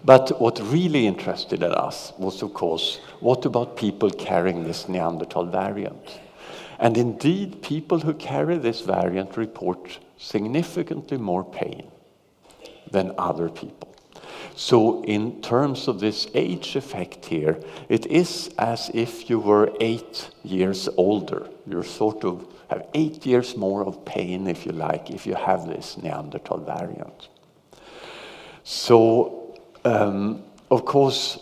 But what really interested us was, of course, what about people carrying this Neanderthal variant? And indeed, people who carry this variant report significantly more pain than other people. So in terms of this age effect here, it is as if you were 8 years older. You sort of have 8 years more of pain, if you like, if you have this Neanderthal variant. So, of course,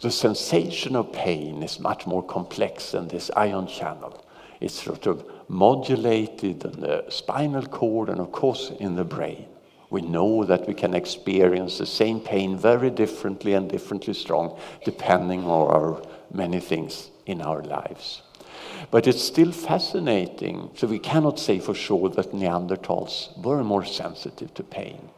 the sensation of pain is much more complex than this ion channel. It's sort of modulated in the spinal cord and, of course, in the brain. We know that we can experience the same pain very differently and differently strong, depending on our many things in our lives. But it's still fascinating, so we cannot say for sure that Neanderthals were more sensitive to pain.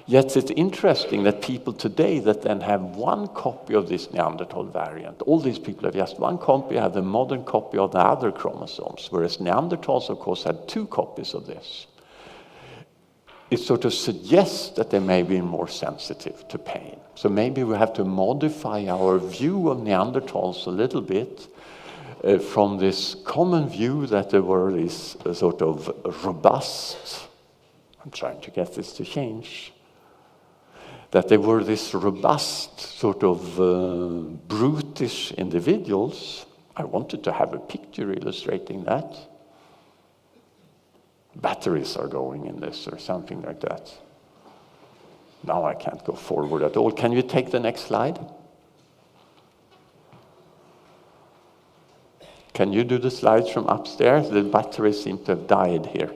Yet it's interesting that people today that then have one copy of this Neanderthal variant, all these people have just one copy, have the modern copy of the other chromosomes, whereas Neanderthals, of course, had 2 copies of this. It sort of suggests that they may be more sensitive to pain. So maybe we have to modify our view of Neanderthals a little bit from this common view that they were this sort of robust, I'm trying to get this to change, that they were this robust sort of brutish individuals. I wanted to have a picture illustrating that. Batteries are going in this or something like that. Now I can't go forward at all. Can you take the next slide? Can you do the slides from upstairs? The batteries seem to have died here.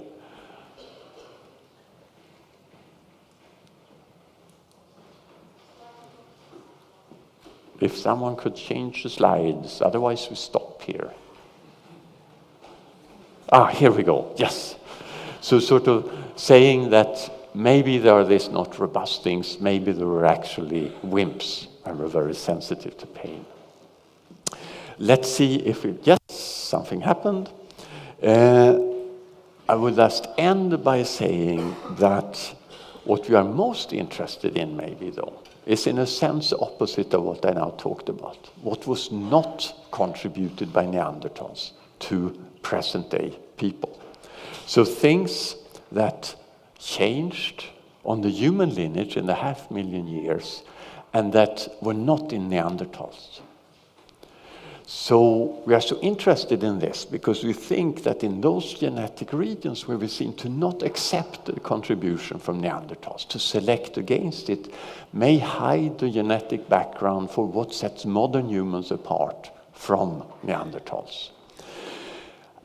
If someone could change the slides, otherwise we stop here. Here we go, yes. So sort of saying that maybe there are these not robust things, maybe there were actually wimps and were very sensitive to pain. Let's see if yes, something happened. I would just end by saying that what we are most interested in maybe though, is in a sense the opposite of what I now talked about. What was not contributed by Neanderthals to present day people. So things that changed on the human lineage in the 500,000 years and that were not in Neanderthals. So we are so interested in this because we think that in those genetic regions where we seem to not accept the contribution from Neanderthals, to select against it, may hide the genetic background for what sets modern humans apart from Neanderthals.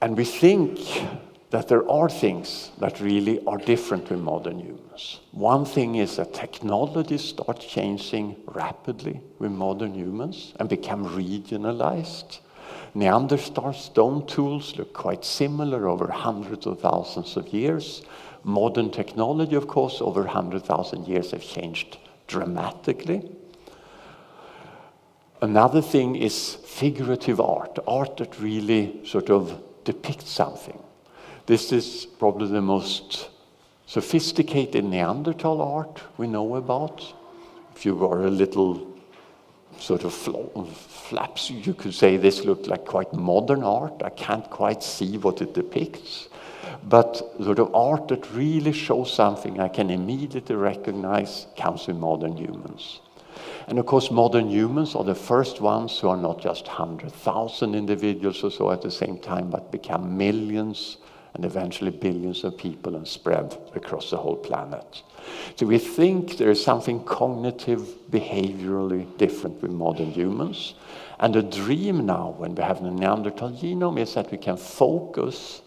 And we think that there are things that really are different with modern humans. One thing is that technology starts changing rapidly with modern humans and become regionalized. Neanderthal stone tools look quite similar over hundreds of thousands of years. Modern technology, of course, over 100,000 years have changed dramatically. Another thing is figurative art, art that really sort of depicts something. This is probably the most sophisticated Neanderthal art we know about. If you were a little sort of flaps, you could say this looked like quite modern art. I can't quite see what it depicts. But sort of art that really shows something I can immediately recognize comes with modern humans. And of course, modern humans are the first ones who are not just 100,000 individuals or so at the same time, but become millions and eventually billions of people and spread across the whole planet. So we think there is something cognitive, behaviorally different with modern humans. And the dream now, when we have the Neanderthal genome, is that we can focus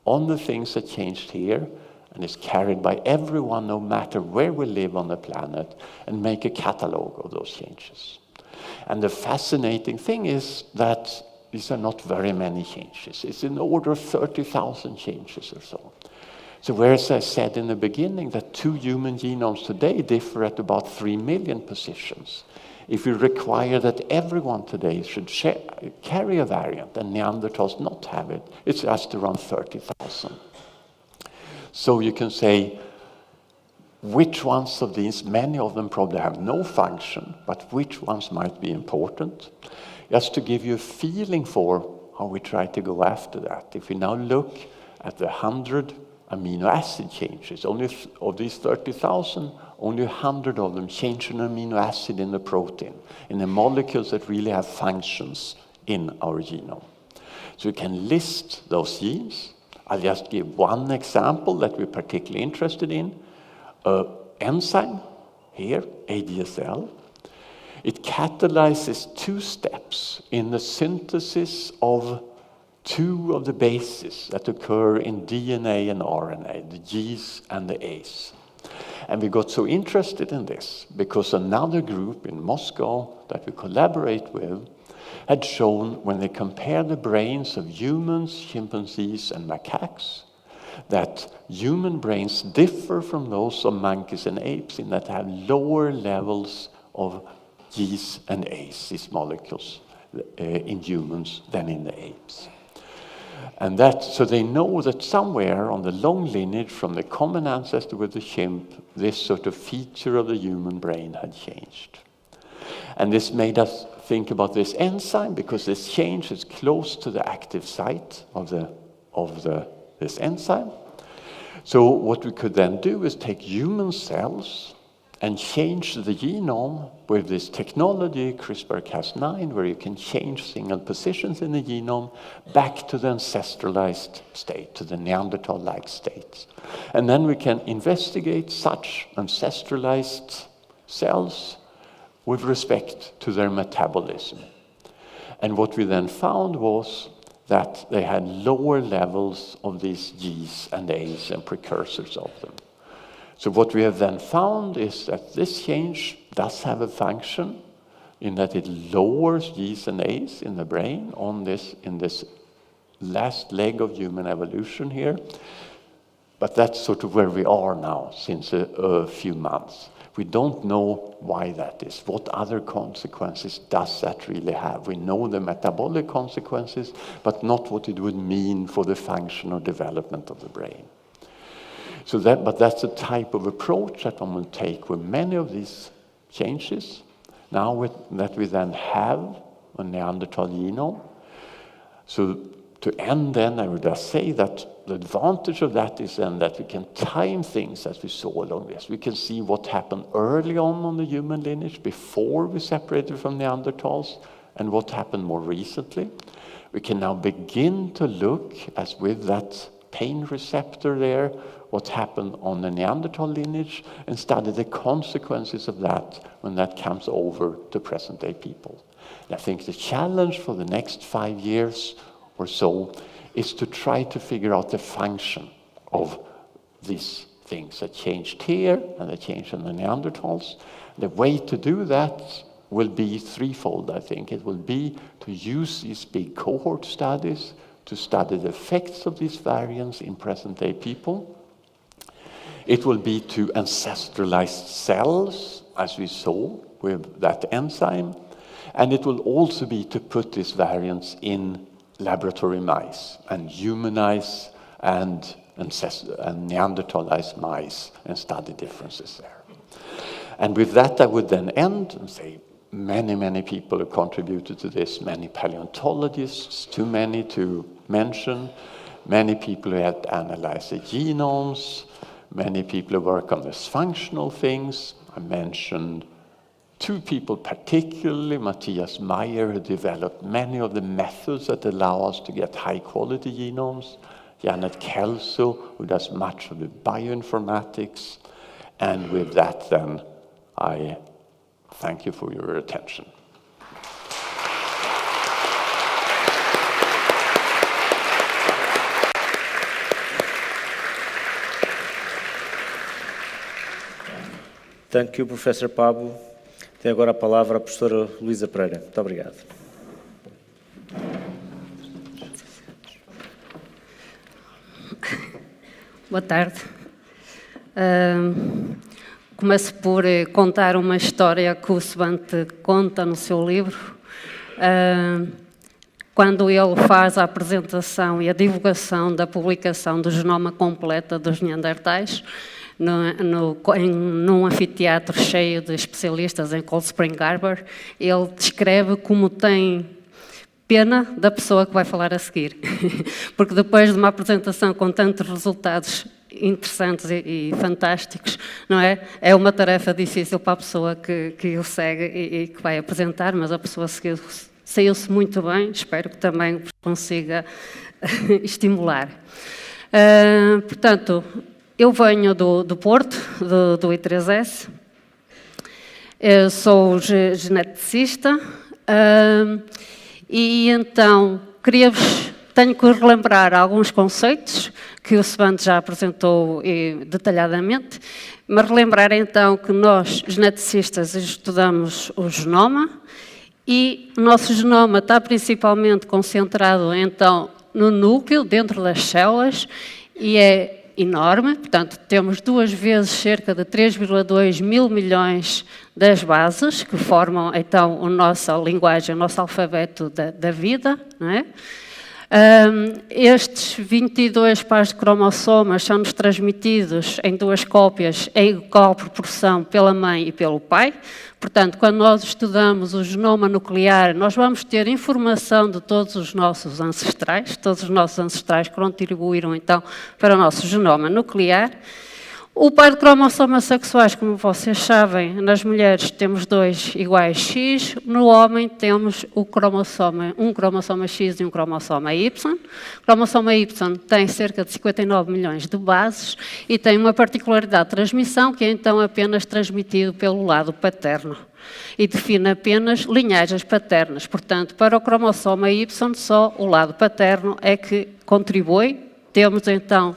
on the things that changed here and is carried by everyone, no matter where we live on the planet, and make a catalog of those changes. And the fascinating thing is that these are not very many changes. It's in the order of 30,000 changes or so. So whereas I said in the beginning that 2 human genomes today differ at about 3 million positions, if we require that everyone today should carry a variant and Neanderthals not have it, it's just around 30,000. So you can say, which ones of these, many of them probably have no function, but which ones might be important? Just to give you a feeling for how we try to go after that. If we now look at the 100 amino acid changes, only of these 30,000, only 100 of them change an amino acid in the protein, in the molecules that really have functions in our genome. So we can list those genes. I'll just give one example that we're particularly interested in. Enzyme, here, ADSL. It catalyzes 2 steps in the synthesis of 2 of the bases that occur in DNA and RNA, the Gs and the As. And we got so interested in this because another group in Moscow that we collaborate with had shown, when they compare the brains of humans, chimpanzees, and macaques, that human brains differ from those of monkeys and apes in that they have lower levels of Gs and As, these molecules, in humans than in the apes. And so they know that somewhere on the long lineage from the common ancestor with the chimp, this sort of feature of the human brain had changed. And this made us think about this enzyme, because this change is close to the active site of this enzyme. So what we could then do is take human cells and change the genome with this technology, CRISPR-Cas9, where you can change single positions in the genome back to the ancestralized state, to the Neanderthal-like state. And then we can investigate such ancestralized cells with respect to their metabolism. And what we then found was that they had lower levels of these Gs and As and precursors of them. So what we have then found is that this change does have a function in that it lowers Gs and As in the brain in this last leg of human evolution here. But that's sort of where we are now since a few months. We don't know why that is. What other consequences does that really have? We know the metabolic consequences, but not what it would mean for the function or development of the brain. But that's a type of approach that one will take with many of these changes. Now that we then have a Neanderthal genome. So to end then, I would just say that the advantage of that is then that we can time things as we saw along this. We can see what happened early on the human lineage before we separated from Neanderthals, and what happened more recently. We can now begin to look, as with that pain receptor there, what happened on the Neanderthal lineage, and study the consequences of that when that comes over to present-day people. And I think the challenge for the next 5 years or so is to try to figure out the function of these things that changed here and that changed in the Neanderthals. The way to do that will be threefold, I think. It will be to use these big cohort studies to study the effects of these variants in present-day people. It will be to ancestralize cells, as we saw with that enzyme. And it will also be to put these variants in laboratory mice and humanize and Neanderthalize mice and study differences there. And with that, I would then end and say many, many people have contributed to this, many paleontologists, too many to mention, many people who have analyzed the genomes, many people who work on these functional things. I mentioned 2 people particularly, Matthias Meyer, who developed many of the methods that allow us to get high-quality genomes, Janet Kelso, who does much of the bioinformatics. And with that, then, I thank you for your attention. Thank you, Professor Pablo. Tem agora a palavra a professora Luísa Pereira. Muito obrigado. Boa tarde. Começo por contar uma história que o Svante conta no seu livro. Quando ele faz a apresentação e a divulgação da publicação do genoma completa dos Neandertais, num anfiteatro cheio de especialistas em Cold Spring Harbor, ele descreve como tem pena da pessoa que vai falar a seguir. Porque depois de uma apresentação com tantos resultados interessantes e fantásticos, não é? É uma tarefa difícil para a pessoa que o segue e que vai apresentar, mas a pessoa saiu-se muito bem, espero que também consiga estimular. Portanto, eu venho do Porto, do I3S, eu sou geneticista e então tenho que relembrar alguns conceitos que o Svante já apresentou detalhadamente, mas relembrar então que nós, geneticistas, estudamos o genoma e o nosso genoma está principalmente concentrado então no núcleo, dentro das células, e é enorme, portanto, temos 2 vezes cerca de 3,2 mil milhões das bases, que formam, então, a nossa linguagem, o nosso alfabeto da vida, não é? Estes 22 pares de cromossomas são-nos transmitidos em 2 cópias em igual proporção pela mãe e pelo pai. Portanto, quando nós estudamos o genoma nuclear, nós vamos ter informação de todos os nossos ancestrais que contribuíram então para o nosso genoma nuclear. O par de cromossomas sexuais, como vocês sabem, nas mulheres temos 2 iguais X, no homem temos um cromossoma X e um cromossoma Y. O cromossoma Y tem cerca de 59 milhões de bases e tem uma particularidade de transmissão que é então apenas transmitido pelo lado paterno e define apenas linhagens paternas. Portanto, para o cromossoma Y, só o lado paterno é que contribui. Temos então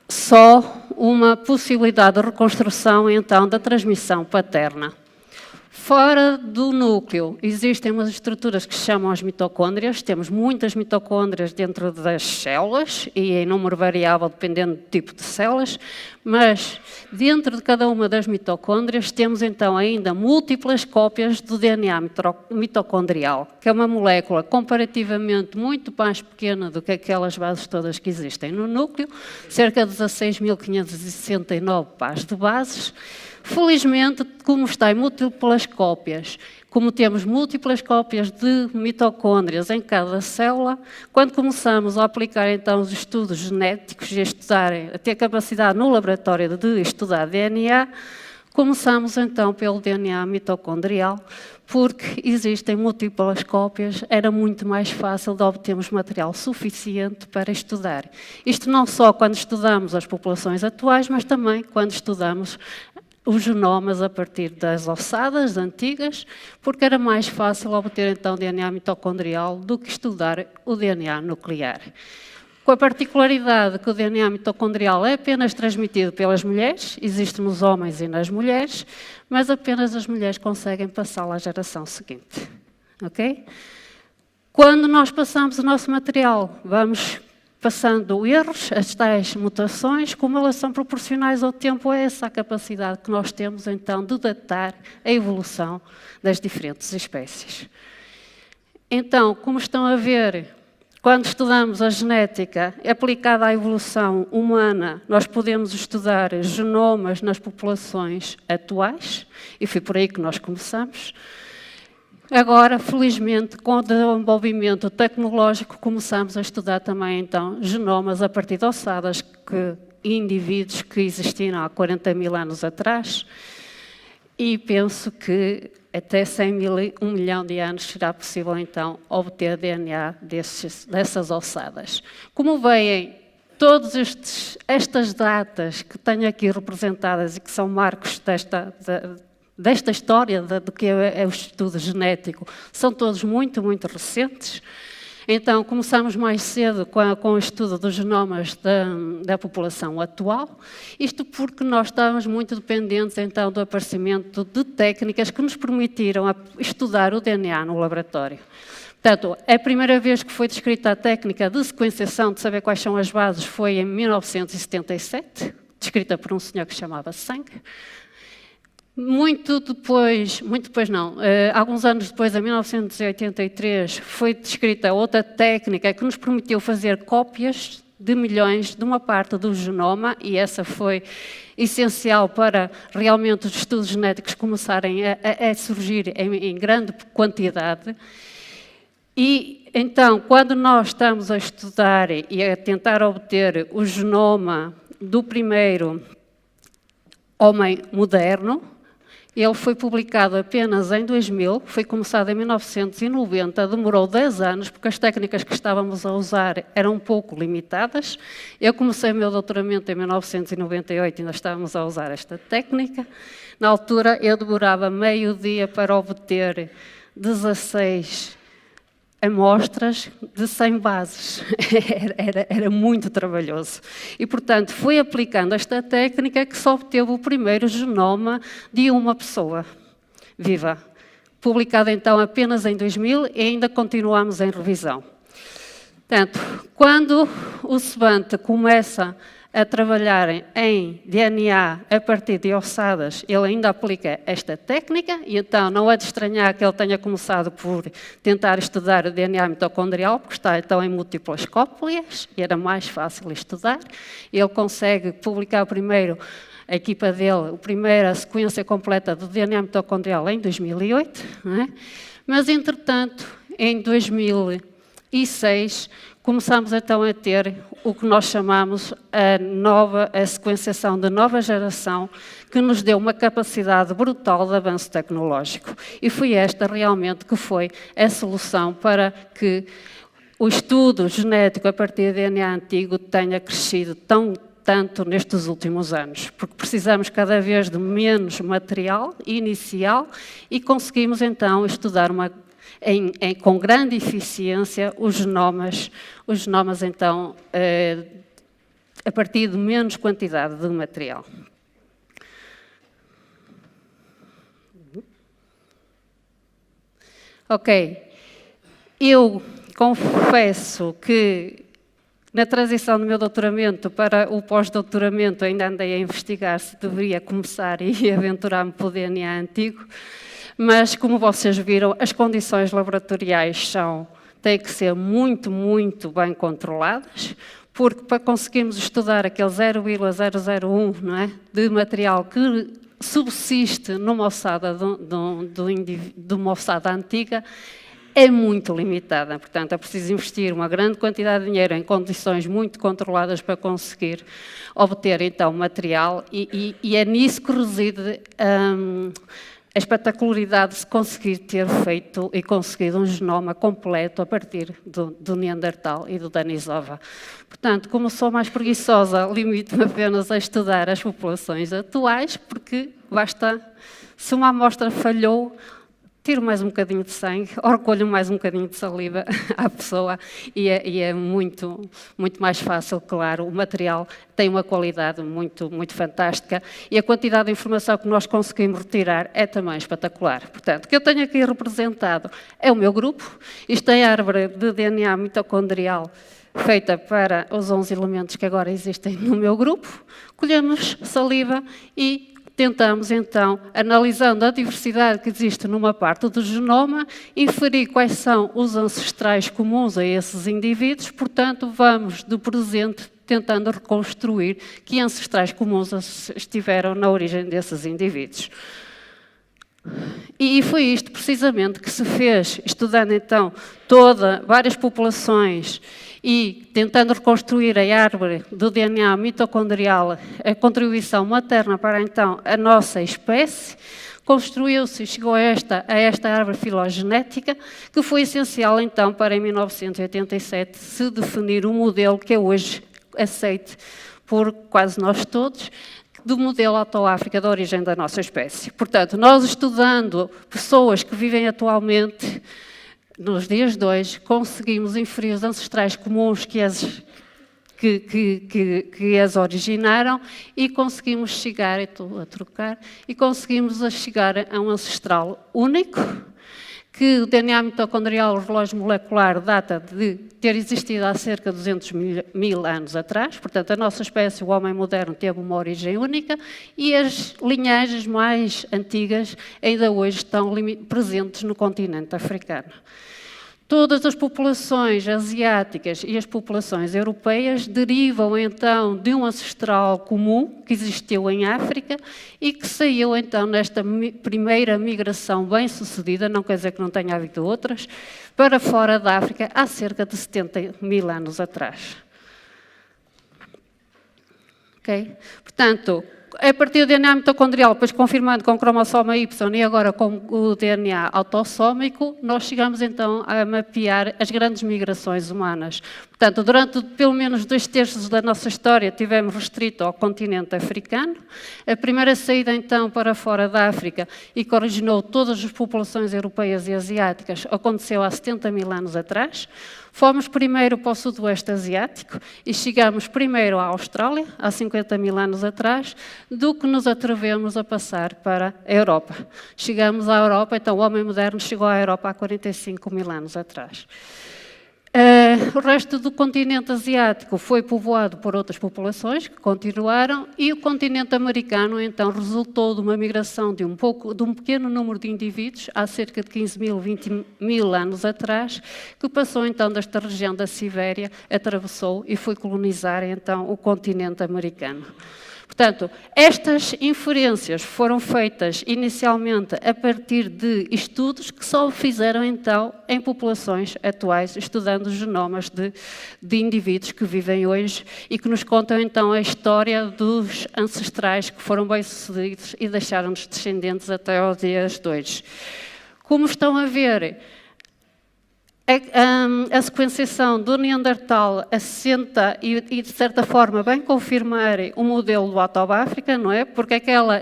só uma possibilidade de reconstrução, então, da transmissão paterna. Fora do núcleo, existem umas estruturas que se chamam as mitocôndrias. Temos muitas mitocôndrias dentro das células e em número variável, dependendo do tipo de células, mas dentro de cada uma das mitocôndrias temos, então, ainda múltiplas cópias do DNA mitocondrial, que é uma molécula comparativamente muito mais pequena do que aquelas bases todas que existem no núcleo, cerca de 16.569 pares de bases. Felizmente, como está em múltiplas cópias, como temos múltiplas cópias de mitocôndrias em cada célula, quando começamos a aplicar então os estudos genéticos e a ter capacidade no laboratório de estudar DNA, Começamos então pelo DNA mitocondrial, porque existem múltiplas cópias, era muito mais fácil de obtermos material suficiente para estudar. Isto não só quando estudamos as populações atuais, mas também quando estudamos os genomas a partir das ossadas antigas, porque era mais fácil obter então DNA mitocondrial do que estudar o DNA nuclear. Com a particularidade que o DNA mitocondrial é apenas transmitido pelas mulheres, existe nos homens e nas mulheres, mas apenas as mulheres conseguem passá-lo à geração seguinte. Ok? Quando nós passamos o nosso material, vamos passando erros, as tais mutações, como elas são proporcionais ao tempo, é essa a capacidade que nós temos, então, de datar a evolução das diferentes espécies. Então, como estão a ver, quando estudamos a genética aplicada à evolução humana, nós podemos estudar genomas nas populações atuais, e foi por aí que nós começamos. Agora, felizmente, com o desenvolvimento tecnológico, começamos a estudar também, então, genomas a partir de ossadas e indivíduos que existiam há 40 mil anos atrás, e penso que até 100 mil, 1 milhão de anos será possível, então, obter DNA dessas ossadas. Como veem, todas estas datas que tenho aqui representadas e que são marcos desta história do que é o estudo genético, são todos muito, muito recentes. Então, começamos mais cedo com o estudo dos genomas da população atual, isto porque nós estávamos muito dependentes, então, do aparecimento de técnicas que nos permitiram estudar o DNA no laboratório. Portanto, a primeira vez que foi descrita a técnica de sequenciação, de saber quais são as bases, foi em 1977, descrita por um senhor que se chamava Sanger. Alguns anos depois, em 1983, foi descrita outra técnica que nos permitiu fazer cópias de milhões de uma parte do genoma, e essa foi essencial para realmente os estudos genéticos começarem a surgir em grande quantidade. E então, quando nós estamos a estudar e a tentar obter o genoma do primeiro homem moderno, ele foi publicado apenas em 2000, foi começado em 1990, demorou 10 anos, porque as técnicas que estávamos a usar eram um pouco limitadas. Eu comecei o meu doutoramento em 1998, ainda estávamos a usar esta técnica. Na altura, eu demorava meio dia para obter 16 amostras de 100 bases. Era muito trabalhoso. E, portanto, foi aplicando esta técnica que se obteve o primeiro genoma de uma pessoa viva. Publicado, então, apenas em 2000 e ainda continuamos em revisão. Portanto, quando o Svante começa a trabalhar em DNA a partir de ossadas, ele ainda aplica esta técnica, e então não é de estranhar que ele tenha começado por tentar estudar o DNA mitocondrial, porque está então em múltiplas cópias, e era mais fácil estudar. Ele consegue publicar a equipa dele, a primeira sequência completa do DNA mitocondrial em 2008, não é? Mas, entretanto, em 2006, começamos então a ter o que nós chamamos a sequenciação de nova geração, que nos deu uma capacidade brutal de avanço tecnológico. E foi esta realmente que foi a solução para que o estudo genético a partir de DNA antigo tenha crescido tanto nestes últimos anos, porque precisamos cada vez de menos material inicial e conseguimos então estudar com grande eficiência os genomas então, a partir de menos quantidade de material. Ok, eu confesso que na transição do meu doutoramento para o pós-doutoramento ainda andei a investigar se deveria começar e aventurar-me para o DNA antigo, mas, como vocês viram, as condições laboratoriais têm que ser muito, muito bem controladas, porque para conseguirmos estudar aquele 0,001, não é, de material que subsiste numa ossada de uma ossada antiga, é muito limitada. Portanto, é preciso investir uma grande quantidade de dinheiro em condições muito controladas para conseguir obter, então, material e é nisso que reside a espetacularidade de se conseguir ter feito e conseguido um genoma completo a partir do Neandertal e do Denisova. Portanto, como sou mais preguiçosa, limito-me apenas a estudar as populações atuais, porque basta, se uma amostra falhou, tiro mais um bocadinho de sangue, ou recolho mais um bocadinho de saliva à pessoa e é muito mais fácil, claro. O material tem uma qualidade muito fantástica e a quantidade de informação que nós conseguimos retirar é também espetacular. Portanto, o que eu tenho aqui representado é o meu grupo. Isto é a árvore de DNA mitocondrial feita para os 11 elementos que agora existem no meu grupo. Colhemos saliva e tentamos, então, analisando a diversidade que existe numa parte do genoma, inferir quais são os ancestrais comuns a esses indivíduos, portanto, vamos do presente tentando reconstruir que ancestrais comuns estiveram na origem desses indivíduos. E foi isto, precisamente, que se fez, estudando, então, várias populações e tentando reconstruir a árvore do DNA mitocondrial, a contribuição materna para, então, a nossa espécie, construiu-se e chegou a esta árvore filogenética, que foi essencial, então, para, em 1987, se definir um modelo que é hoje aceite por quase nós todos, do modelo Auto-África da origem da nossa espécie. Portanto, nós estudando pessoas que vivem atualmente nos dias de hoje, conseguimos inferir os ancestrais comuns que as originaram e conseguimos chegar, estou a trocar, e conseguimos chegar a um ancestral único, que o DNA mitocondrial, o relógio molecular, data de ter existido há cerca de 200 mil anos atrás. Portanto, a nossa espécie, o homem moderno, teve uma origem única e as linhagens mais antigas ainda hoje estão presentes no continente africano. Todas as populações asiáticas e as populações europeias derivam, então, de um ancestral comum que existiu em África e que saiu, então, nesta primeira migração bem-sucedida, não quer dizer que não tenha havido outras, para fora da África há cerca de 70 mil anos atrás. Ok? Portanto, a partir do DNA mitocondrial, depois confirmando com o cromossoma Y e agora com o DNA autossómico, nós chegamos então a mapear as grandes migrações humanas. Portanto, durante pelo menos 2/3 da nossa história tivemos restrito ao continente africano. A primeira saída então para fora da África e que originou todas as populações europeias e asiáticas aconteceu há 70 mil anos atrás. Fomos primeiro para o sudoeste asiático e chegamos primeiro à Austrália, há 50 mil anos atrás, do que nos atrevemos a passar para a Europa. Chegamos à Europa, então o homem moderno chegou à Europa há 45 mil anos atrás. O resto do continente asiático foi povoado por outras populações que continuaram e o continente americano então resultou de uma migração de um pequeno número de indivíduos há cerca de 15 mil, 20 mil anos atrás, que passou então desta região da Sibéria, atravessou e foi colonizar então o continente americano. Portanto, estas inferências foram feitas inicialmente a partir de estudos que só fizeram então em populações atuais, estudando os genomas de indivíduos que vivem hoje e que nos contam então a história dos ancestrais que foram bem-sucedidos e deixaram-nos descendentes até aos dias de hoje. Como estão a ver, a sequenciação do Neandertal assenta e, de certa forma, bem confirmar o modelo do Auto-África, não é? Porque aquela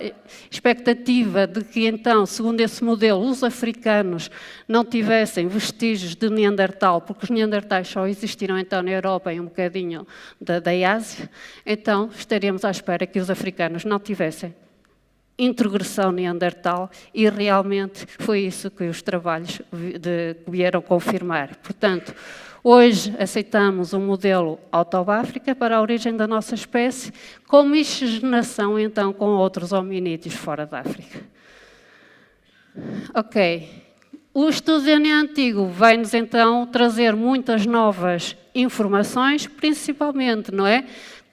expectativa de que, então, segundo esse modelo, os africanos não tivessem vestígios de Neandertal, porque os Neandertais só existiram, então, na Europa e um bocadinho da Ásia, então estaríamos à espera que os africanos não tivessem introgressão neandertal e realmente foi isso que os trabalhos vieram confirmar. Portanto, hoje aceitamos um modelo Auto-África para a origem da nossa espécie com miscigenação então com outros hominídeos fora da África. Ok. O estudo de DNA antigo vai-nos então trazer muitas novas informações, principalmente, não é?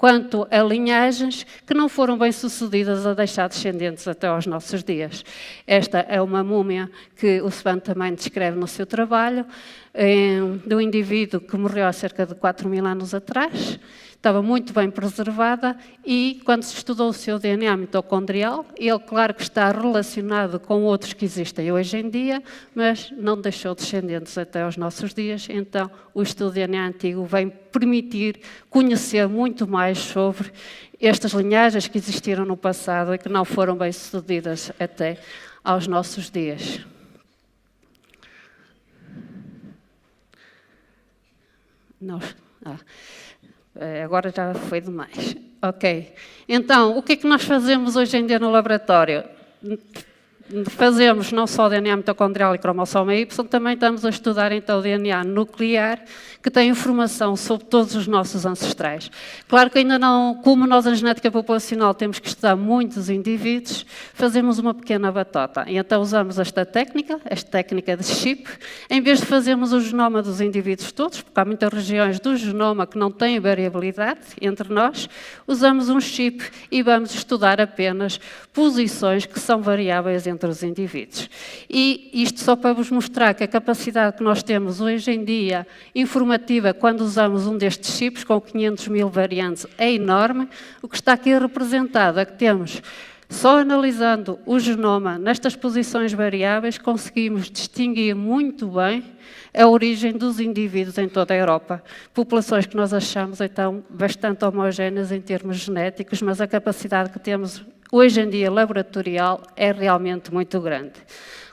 quanto a linhagens que não foram bem sucedidas a deixar descendentes até aos nossos dias. Esta é uma múmia que o Svante também descreve no seu trabalho, de um indivíduo que morreu há cerca de 4.000 anos atrás. Estava muito bem preservada e, quando se estudou o seu DNA mitocondrial, ele, claro que está relacionado com outros que existem hoje em dia, mas não deixou descendentes até aos nossos dias. Então, o estudo de DNA antigo vem permitir conhecer muito mais sobre estas linhagens que existiram no passado e que não foram bem sucedidas até aos nossos dias. Agora já foi demais. Ok. Então, o que é que nós fazemos hoje em dia no laboratório? Fazemos não só DNA mitocondrial e cromossoma Y, também estamos a estudar então o DNA nuclear, que tem informação sobre todos os nossos ancestrais. Claro que ainda não, como nós na genética populacional temos que estudar muitos indivíduos, fazemos uma pequena batota. E então usamos esta técnica de chip, em vez de fazermos o genoma dos indivíduos todos, porque há muitas regiões do genoma que não têm variabilidade entre nós, usamos um chip e vamos estudar apenas posições que são variáveis entre os indivíduos. E isto só para vos mostrar que a capacidade que nós temos hoje em dia, informativa, quando usamos um destes chips com 500.000 variantes, é enorme. O que está aqui representado é que temos, só analisando o genoma nestas posições variáveis, conseguimos distinguir muito bem a origem dos indivíduos em toda a Europa. Populações que nós achamos, então, bastante homogéneas em termos genéticos, mas a capacidade que temos hoje em dia laboratorial é realmente muito grande.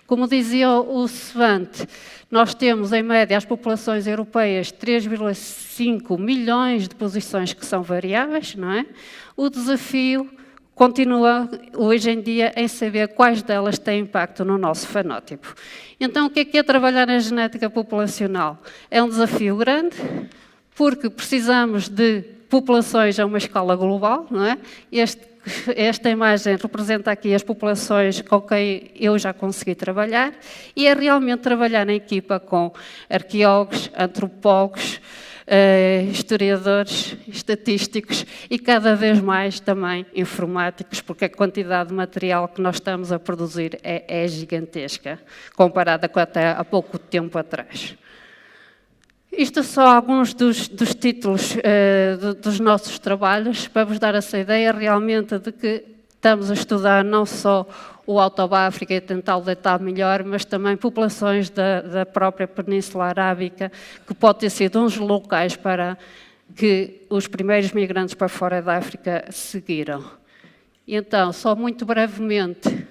Como dizia o Svante, nós temos em média as populações europeias 3,5 milhões de posições que são variáveis, não é? O desafio continua hoje em dia em saber quais delas têm impacto no nosso fenótipo. Então, o que é trabalhar na genética populacional? É um desafio grande, porque precisamos de populações a uma escala global, não é? Esta imagem representa aqui as populações com quem eu já consegui trabalhar e é realmente trabalhar na equipa com arqueólogos, antropólogos, historiadores, estatísticos e cada vez mais também informáticos, porque a quantidade de material que nós estamos a produzir é gigantesca, comparada com até há pouco tempo atrás. Isto são alguns dos títulos dos nossos trabalhos, para vos dar essa ideia realmente de que estamos a estudar não só o Alto da África e tentar deitar melhor, mas também populações da própria Península Arábica, que pode ter sido uns locais para que os primeiros migrantes para fora da África seguiram. Então, só muito brevemente,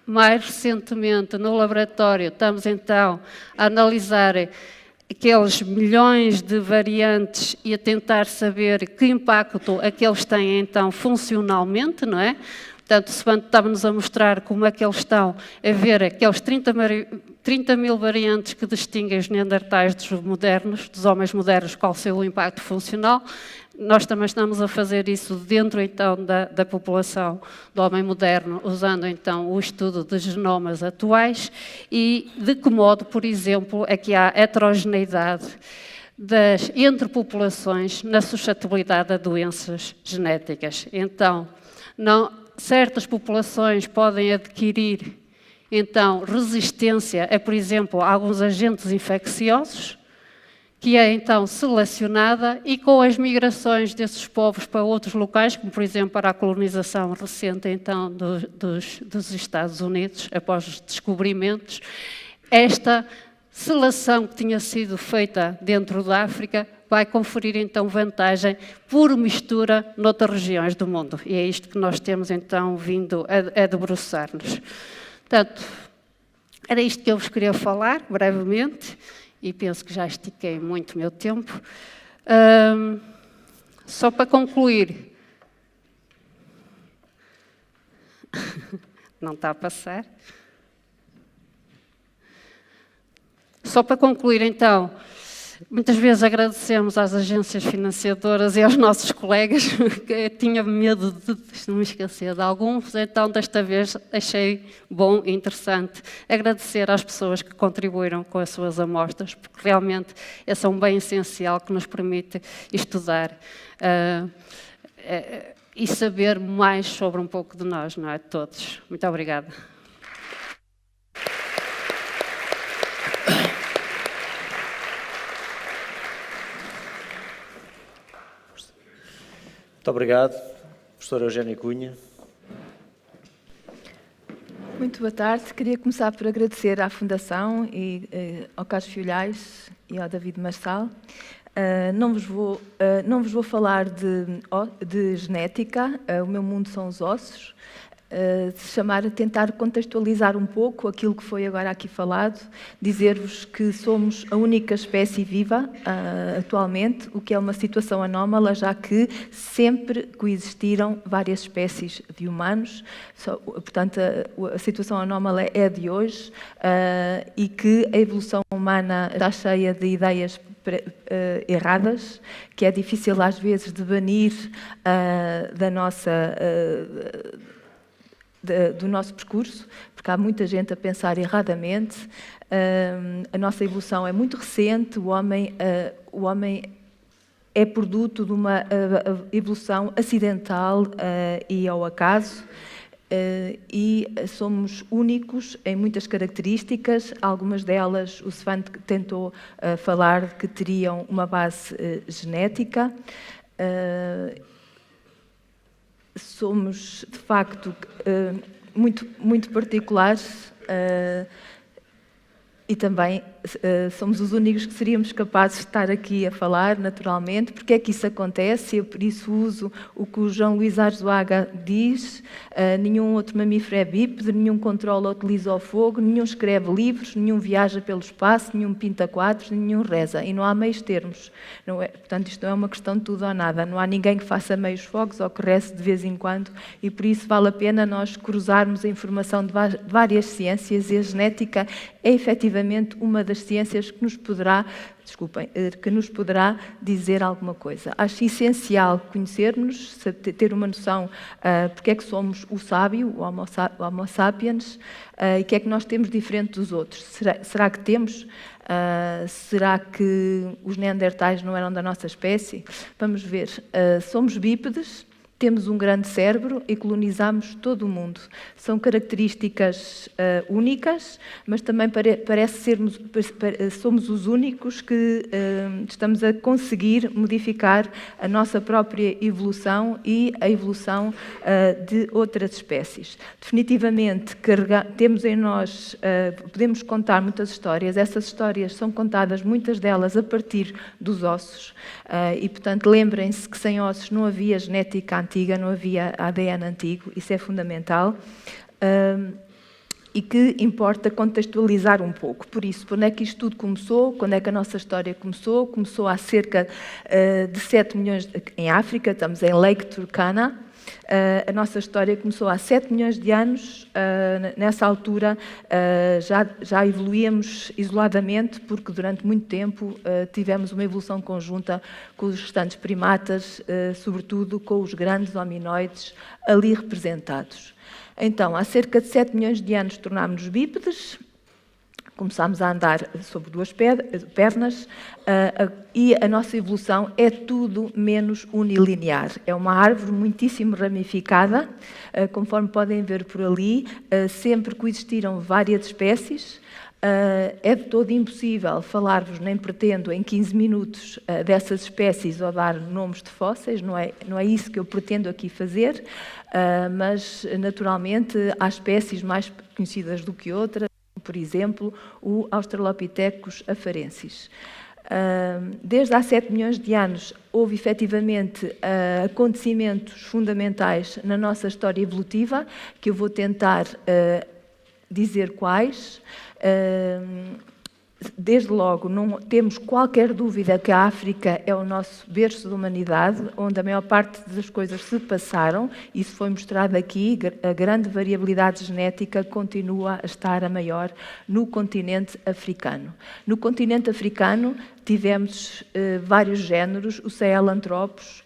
mais recentemente no laboratório, estamos então a analisar aqueles milhões de variantes e a tentar saber que impacto aqueles têm então funcionalmente, não é? Portanto, o Svante estava-nos a mostrar como é que eles estão a ver aqueles 30.000 variantes que distinguem os neandertais dos modernos, dos homens modernos, qual é o impacto funcional. Nós também estamos a fazer isso dentro, então, da população do homem moderno, usando, então, o estudo de genomas atuais e de que modo, por exemplo, é que há heterogeneidade entre populações na suscetibilidade a doenças genéticas. Então, certas populações podem adquirir, então, resistência a, por exemplo, a alguns agentes infecciosos, que é então selecionada e com as migrações desses povos para outros locais, como por exemplo para a colonização recente então dos Estados Unidos, após os descobrimentos, esta seleção que tinha sido feita dentro da África vai conferir então vantagem por mistura noutras regiões do mundo. E é isto que nós temos então vindo a debruçar-nos. Portanto, era isto que eu vos queria falar, brevemente. E penso que já estiquei muito o meu tempo. Só para concluir. Não está a passar. Só para concluir, então, muitas vezes agradecemos às agências financiadoras e aos nossos colegas, que eu tinha medo de não me esquecer de alguns, então desta vez achei bom e interessante agradecer às pessoas que contribuíram com as suas amostras, porque realmente esse é um bem essencial que nos permite estudar e saber mais sobre um pouco de nós, não é? De todos. Muito obrigada. Muito obrigado, professor Eugénio Cunha. Muito boa tarde. Queria começar por agradecer à Fundação e ao Carlos Filhais e ao David Marçal. Não vos vou falar de genética, o meu mundo são os ossos. Tentar contextualizar um pouco aquilo que foi agora aqui falado, dizer-vos que somos a única espécie viva atualmente, o que é uma situação anómala, já que sempre coexistiram várias espécies de humanos. Portanto, a situação anómala é de hoje e que a evolução humana está cheia de ideias erradas, que é difícil às vezes de banir do nosso percurso, porque há muita gente a pensar erradamente. A nossa evolução é muito recente, o homem é produto de uma evolução acidental e ao acaso, e somos únicos em muitas características, algumas delas o Svante tentou falar que teriam uma base genética. Somos, de facto, muito particulares e também somos os únicos que seríamos capazes de estar aqui a falar, naturalmente. Porque é que isso acontece? Eu, por isso, uso o que o João Luís Arzuaga diz: nenhum outro mamífero é bípede, nenhum controla ou utiliza o fogo, nenhum escreve livros, nenhum viaja pelo espaço, nenhum pinta quadros, nenhum reza. E não há meios termos. Não é? Portanto, isto não é uma questão de tudo ou nada. Não há ninguém que faça meios fogos ou que reze de vez em quando, e por isso vale a pena nós cruzarmos a informação de várias ciências, e a genética é efetivamente uma das ciências que nos poderá, dizer alguma coisa. Acho essencial conhecermos, ter uma noção porque é que somos o sábio, o Homo sapiens, e o que é que nós temos diferente dos outros. Será que temos? Será que os neandertais não eram da nossa espécie? Vamos ver. Somos bípedes. Temos um grande cérebro e colonizamos todo o mundo. São características únicas, mas também somos os únicos que estamos a conseguir modificar a nossa própria evolução e a evolução de outras espécies. Definitivamente, temos em nós, podemos contar muitas histórias. Essas histórias são contadas, muitas delas, a partir dos ossos. E, portanto, lembrem-se que sem ossos não havia genética antiga, não havia ADN antigo, isso é fundamental, e que importa contextualizar um pouco. Por isso, quando é que isto tudo começou? Quando é que a nossa história começou? Começou há cerca de 7 milhões em África, estamos em Lake Turkana. A nossa história começou há 7 milhões de anos. Nessa altura já evoluíamos isoladamente, porque durante muito tempo tivemos uma evolução conjunta com os restantes primatas, sobretudo com os grandes hominoides ali representados. Então, há cerca de 7 milhões de anos tornámos-nos bípedes, começámos a andar sobre 2 pernas, e a nossa evolução é tudo menos unilinear. É uma árvore muitíssimo ramificada, conforme podem ver por ali, sempre coexistiram várias espécies. É de todo impossível falar-vos, nem pretendo, em 15 minutos dessas espécies ou dar nomes de fósseis, não é isso que eu pretendo aqui fazer, mas, naturalmente, há espécies mais conhecidas do que outras, por exemplo, o Australopithecus afarensis. Desde há 7 milhões de anos houve efetivamente acontecimentos fundamentais na nossa história evolutiva, que eu vou tentar dizer quais. Desde logo, não temos qualquer dúvida que a África é o nosso berço da humanidade, onde a maior parte das coisas se passaram. Isso foi mostrado aqui. A grande variabilidade genética continua a estar a maior no continente africano. No continente africano tivemos vários géneros, o Sahelanthropus,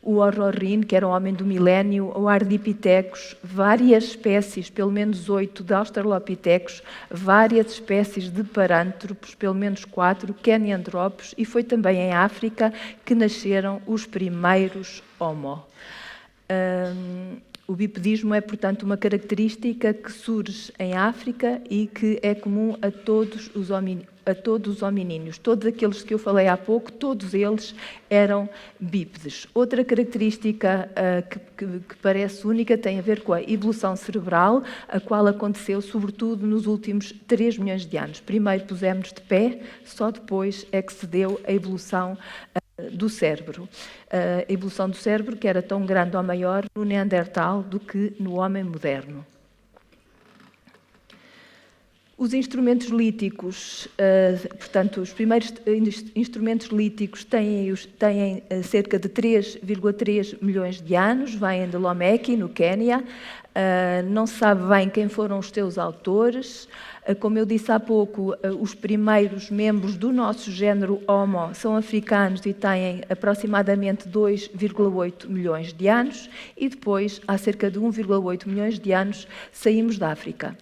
o Horrorin, que era o homem do milénio, o Ardipithecus, várias espécies, pelo menos 8, de Australopithecus, várias espécies de Parântropos, pelo menos 4, Kenianthropos, e foi também em África que nasceram os primeiros Homo. O bipedismo é, portanto, uma característica que surge em África e que é comum a todos os hominíneos. Todos aqueles que eu falei há pouco, todos eles eram bípedes. Outra característica que parece única tem a ver com a evolução cerebral, a qual aconteceu sobretudo nos últimos 3 milhões de anos. Primeiro pusemos de pé, só depois é que se deu a evolução do cérebro. A evolução do cérebro, que era tão grande ou maior no Neandertal do que no homem moderno. Os instrumentos líticos, portanto, os primeiros instrumentos líticos têm cerca de 3,3 milhões de anos, vêm de Lomeki, no Quênia. Não se sabe bem quem foram os seus autores. Como eu disse há pouco, os primeiros membros do nosso género Homo são africanos e têm aproximadamente 2,8 milhões de anos, e depois, há cerca de 1,8 milhões de anos, saímos da África.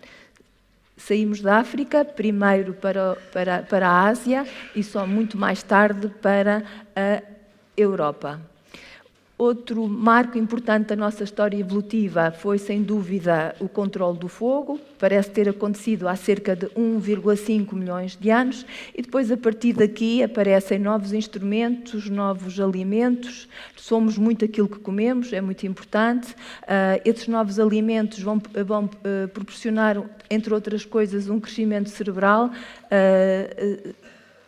Saímos da África, primeiro para a Ásia e só muito mais tarde para a Europa. Outro marco importante da nossa história evolutiva foi, sem dúvida, o controle do fogo. Parece ter acontecido há cerca de 1,5 milhões de anos, e depois, a partir daqui, aparecem novos instrumentos, novos alimentos. Somos muito aquilo que comemos, é muito importante. Esses novos alimentos vão proporcionar, entre outras coisas, um crescimento cerebral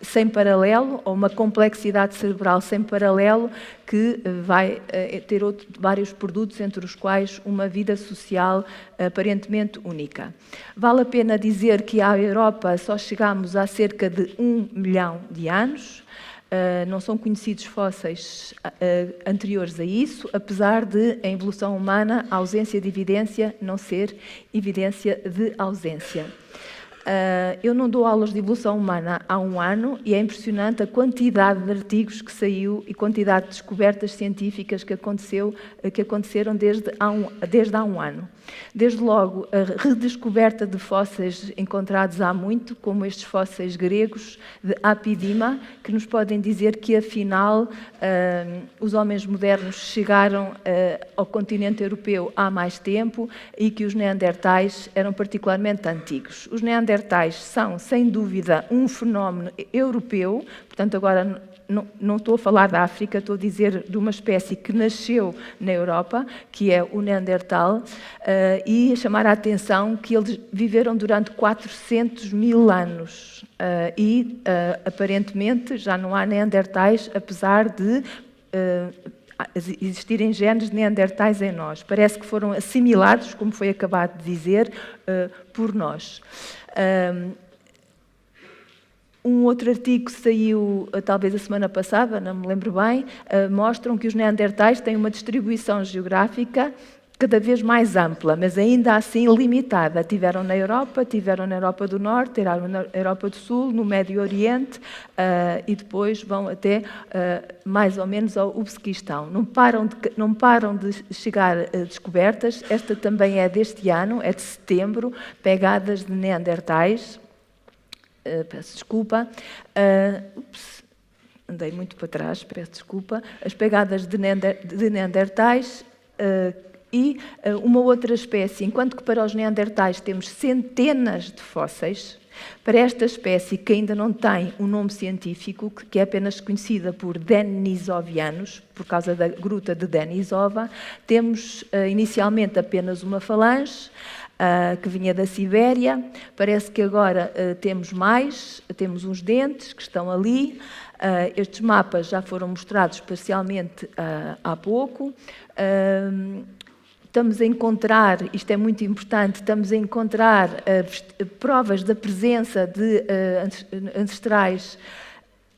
sem paralelo, ou uma complexidade cerebral sem paralelo, que vai ter vários produtos, entre os quais uma vida social aparentemente única. Vale a pena dizer que à Europa só chegámos há cerca de 1 milhão de anos. Não são conhecidos fósseis anteriores a isso, apesar de, em evolução humana, a ausência de evidência não ser evidência de ausência. Eu não dou aulas de evolução humana há 1 ano e é impressionante a quantidade de artigos que saiu e quantidade de descobertas científicas que aconteceram desde há 1 ano. Desde logo, a redescoberta de fósseis encontrados há muito, como estes fósseis gregos de Apidima, que nos podem dizer que, afinal, os homens modernos chegaram ao continente europeu há mais tempo e que os neandertais eram particularmente antigos. Os neandertais são, sem dúvida, um fenómeno europeu, portanto, agora não estou a falar da África, estou a dizer de uma espécie que nasceu na Europa, que é o Neandertal, e a chamar a atenção que eles viveram durante 400 mil anos e, aparentemente, já não há Neandertais, apesar de existirem genes de Neandertais em nós. Parece que foram assimilados, como foi acabado de dizer, por nós. Um outro artigo que saiu, talvez a semana passada, não me lembro bem, mostram que os neandertais têm uma distribuição geográfica cada vez mais ampla, mas ainda assim limitada. Tiveram na Europa do Norte, tiveram na Europa do Sul, no Médio Oriente, e depois vão até mais ou menos ao Uzbequistão. Não param de chegar descobertas. Esta também é deste ano, é de setembro, pegadas de neandertais. Peço desculpa. Andei muito para trás, peço desculpa. As pegadas de neandertais e uma outra espécie. Enquanto que para os neandertais temos centenas de fósseis, para esta espécie, que ainda não tem um nome científico, que é apenas conhecida por denisovianos, por causa da gruta de Denisova, temos inicialmente apenas uma falange, que vinha da Sibéria. Parece que agora temos mais, temos uns dentes que estão ali. Estes mapas já foram mostrados parcialmente há pouco. Estamos a encontrar, isto é muito importante, estamos a encontrar provas da presença de ancestrais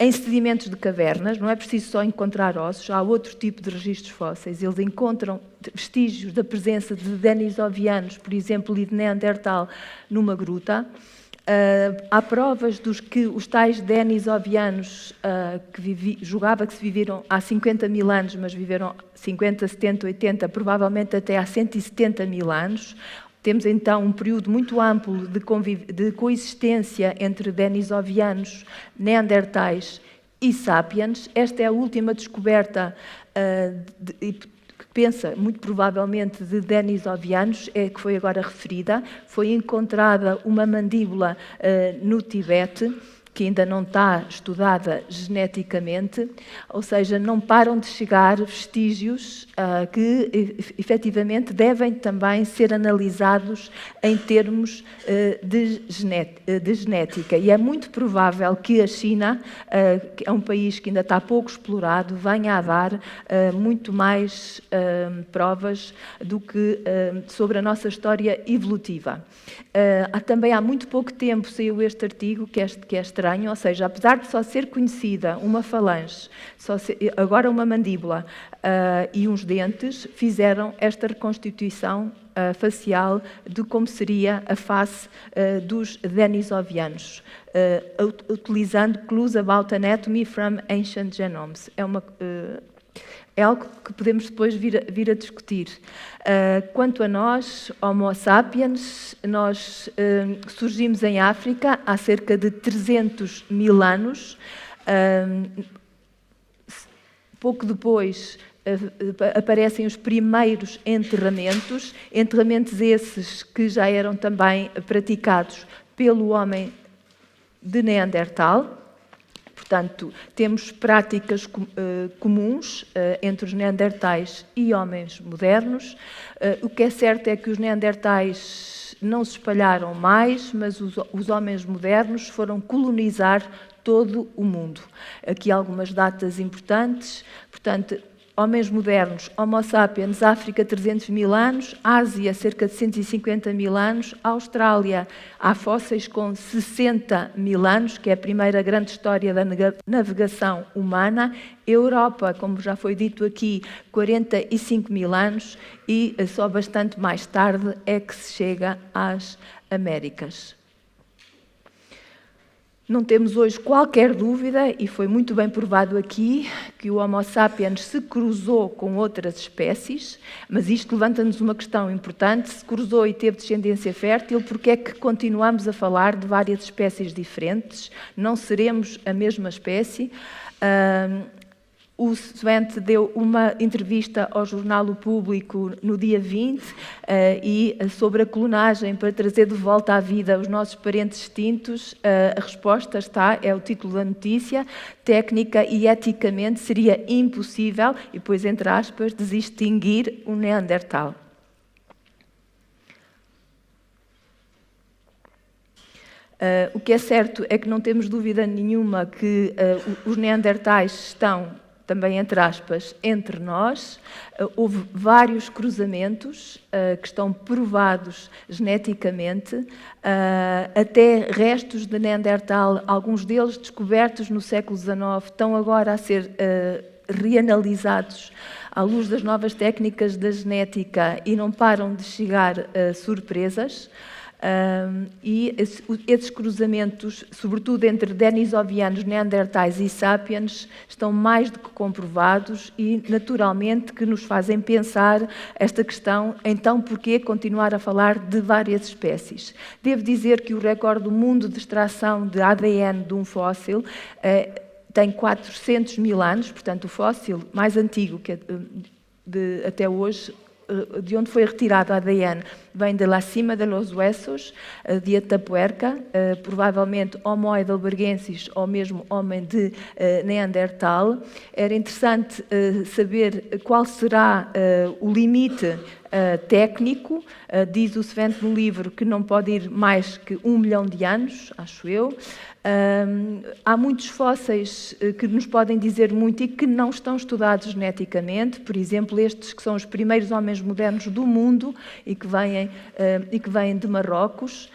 em sedimentos de cavernas. Não é preciso só encontrar ossos, há outro tipo de registros fósseis. Eles encontram vestígios da presença de denisovianos, por exemplo, e de Neandertal numa gruta. Há provas dos que os tais denisovianos, julgava que se viveram há 50 mil anos, mas viveram 50, 70, 80, provavelmente até há 170 mil anos. Temos então um período muito amplo de coexistência entre denisovianos, neandertais e sapiens. Esta é a última descoberta que pensa, muito provavelmente, de denisovianos, que foi agora referida. Foi encontrada uma mandíbula no Tibete, que ainda não está estudada geneticamente, ou seja, não param de chegar vestígios que efetivamente devem também ser analisados em termos de genética. E é muito provável que a China, que é um país que ainda está pouco explorado, venha a dar muito mais provas do que sobre a nossa história evolutiva. Também há muito pouco tempo saiu este artigo, que é estranho, ou seja, apesar de só ser conhecida uma falange, agora uma mandíbula e uns dentes, fizeram esta reconstituição facial de como seria a face dos denisovianos, utilizando Clues About Anatomy from Ancient Genomes. É algo que podemos depois vir a discutir. Quanto a nós, Homo sapiens, nós surgimos em África há cerca de 300 mil anos. Pouco depois aparecem os primeiros enterramentos esses que já eram também praticados pelo homem de Neandertal. Portanto, temos práticas comuns entre os neandertais e homens modernos. O que é certo é que os neandertais não se espalharam mais, mas os homens modernos foram colonizar todo o mundo. Aqui algumas datas importantes. Portanto, homens modernos, Homo sapiens, África 300 mil anos, Ásia cerca de 150 mil anos, Austrália há fósseis com 60 mil anos, que é a primeira grande história da navegação humana, Europa, como já foi dito aqui, 45 mil anos e só bastante mais tarde é que se chega às Américas. Não temos hoje qualquer dúvida, e foi muito bem provado aqui, que o Homo sapiens se cruzou com outras espécies, mas isto levanta-nos uma questão importante: se cruzou e teve descendência fértil, porque é que continuamos a falar de várias espécies diferentes? Não seremos a mesma espécie? O Svante deu uma entrevista ao jornal O Público no dia 20 e sobre a clonagem para trazer de volta à vida os nossos parentes extintos. A resposta é o título da notícia: técnica e eticamente seria impossível, e depois, entre aspas, desextinguir o Neandertal. O que é certo é que não temos dúvida nenhuma que os neandertais estão, também entre aspas, entre nós. Houve vários cruzamentos que estão provados geneticamente, até restos de Neandertal, alguns deles descobertos no século XIX, estão agora a ser reanalisados à luz das novas técnicas da genética e não param de chegar surpresas. E esses cruzamentos, sobretudo entre denisovianos, neandertais e sapiens, estão mais do que comprovados e, naturalmente, que nos fazem pensar esta questão: então, porquê continuar a falar de várias espécies? Devo dizer que o recorde do mundo de extração de ADN de um fóssil tem 400 mil anos, portanto, o fóssil mais antigo até hoje, de onde foi retirado o ADN, vem de La Cima de los Huesos, de Atapuerca, provavelmente Homo heidelbergensis ou mesmo homem de Neandertal. Era interessante saber qual será o limite técnico. Diz o Svante no livro que não pode ir mais que 1 milhão de anos, acho eu. Há muitos fósseis que nos podem dizer muito e que não estão estudados geneticamente, por exemplo, estes que são os primeiros homens modernos do mundo e que vêm de Marrocos.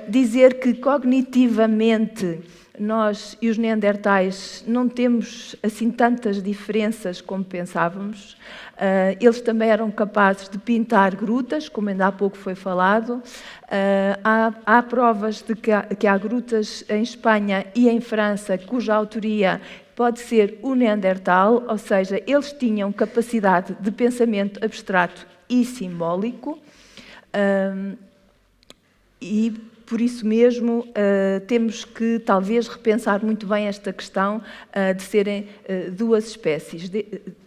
Dizer que cognitivamente nós e os neandertais não temos assim tantas diferenças como pensávamos. Eles também eram capazes de pintar grutas, como ainda há pouco foi falado. Há provas de que há grutas em Espanha e em França cuja autoria pode ser o Neandertal, ou seja, eles tinham capacidade de pensamento abstrato e simbólico. E por isso mesmo temos que talvez repensar muito bem esta questão de serem duas espécies.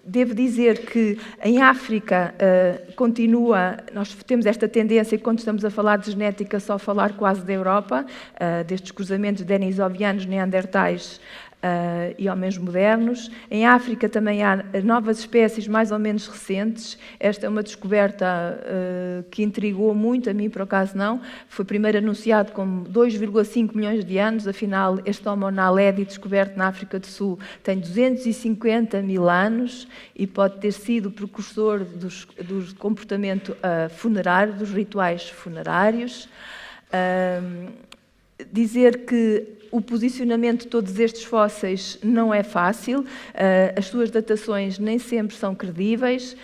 Devo dizer que em África nós temos esta tendência, quando estamos a falar de genética, só falar quase da Europa, destes cruzamentos denisovianos, neandertais e homens modernos. Em África também há novas espécies mais ou menos recentes. Esta é uma descoberta que intrigou muito, a mim por acaso não. Foi primeiro anunciado como 2,5 milhões de anos, afinal este Homo naledi descoberto na África do Sul tem 250 mil anos e pode ter sido o precursor do comportamento funerário, dos rituais funerários. Dizer que o posicionamento de todos estes fósseis não é fácil, as suas datações nem sempre são credíveis.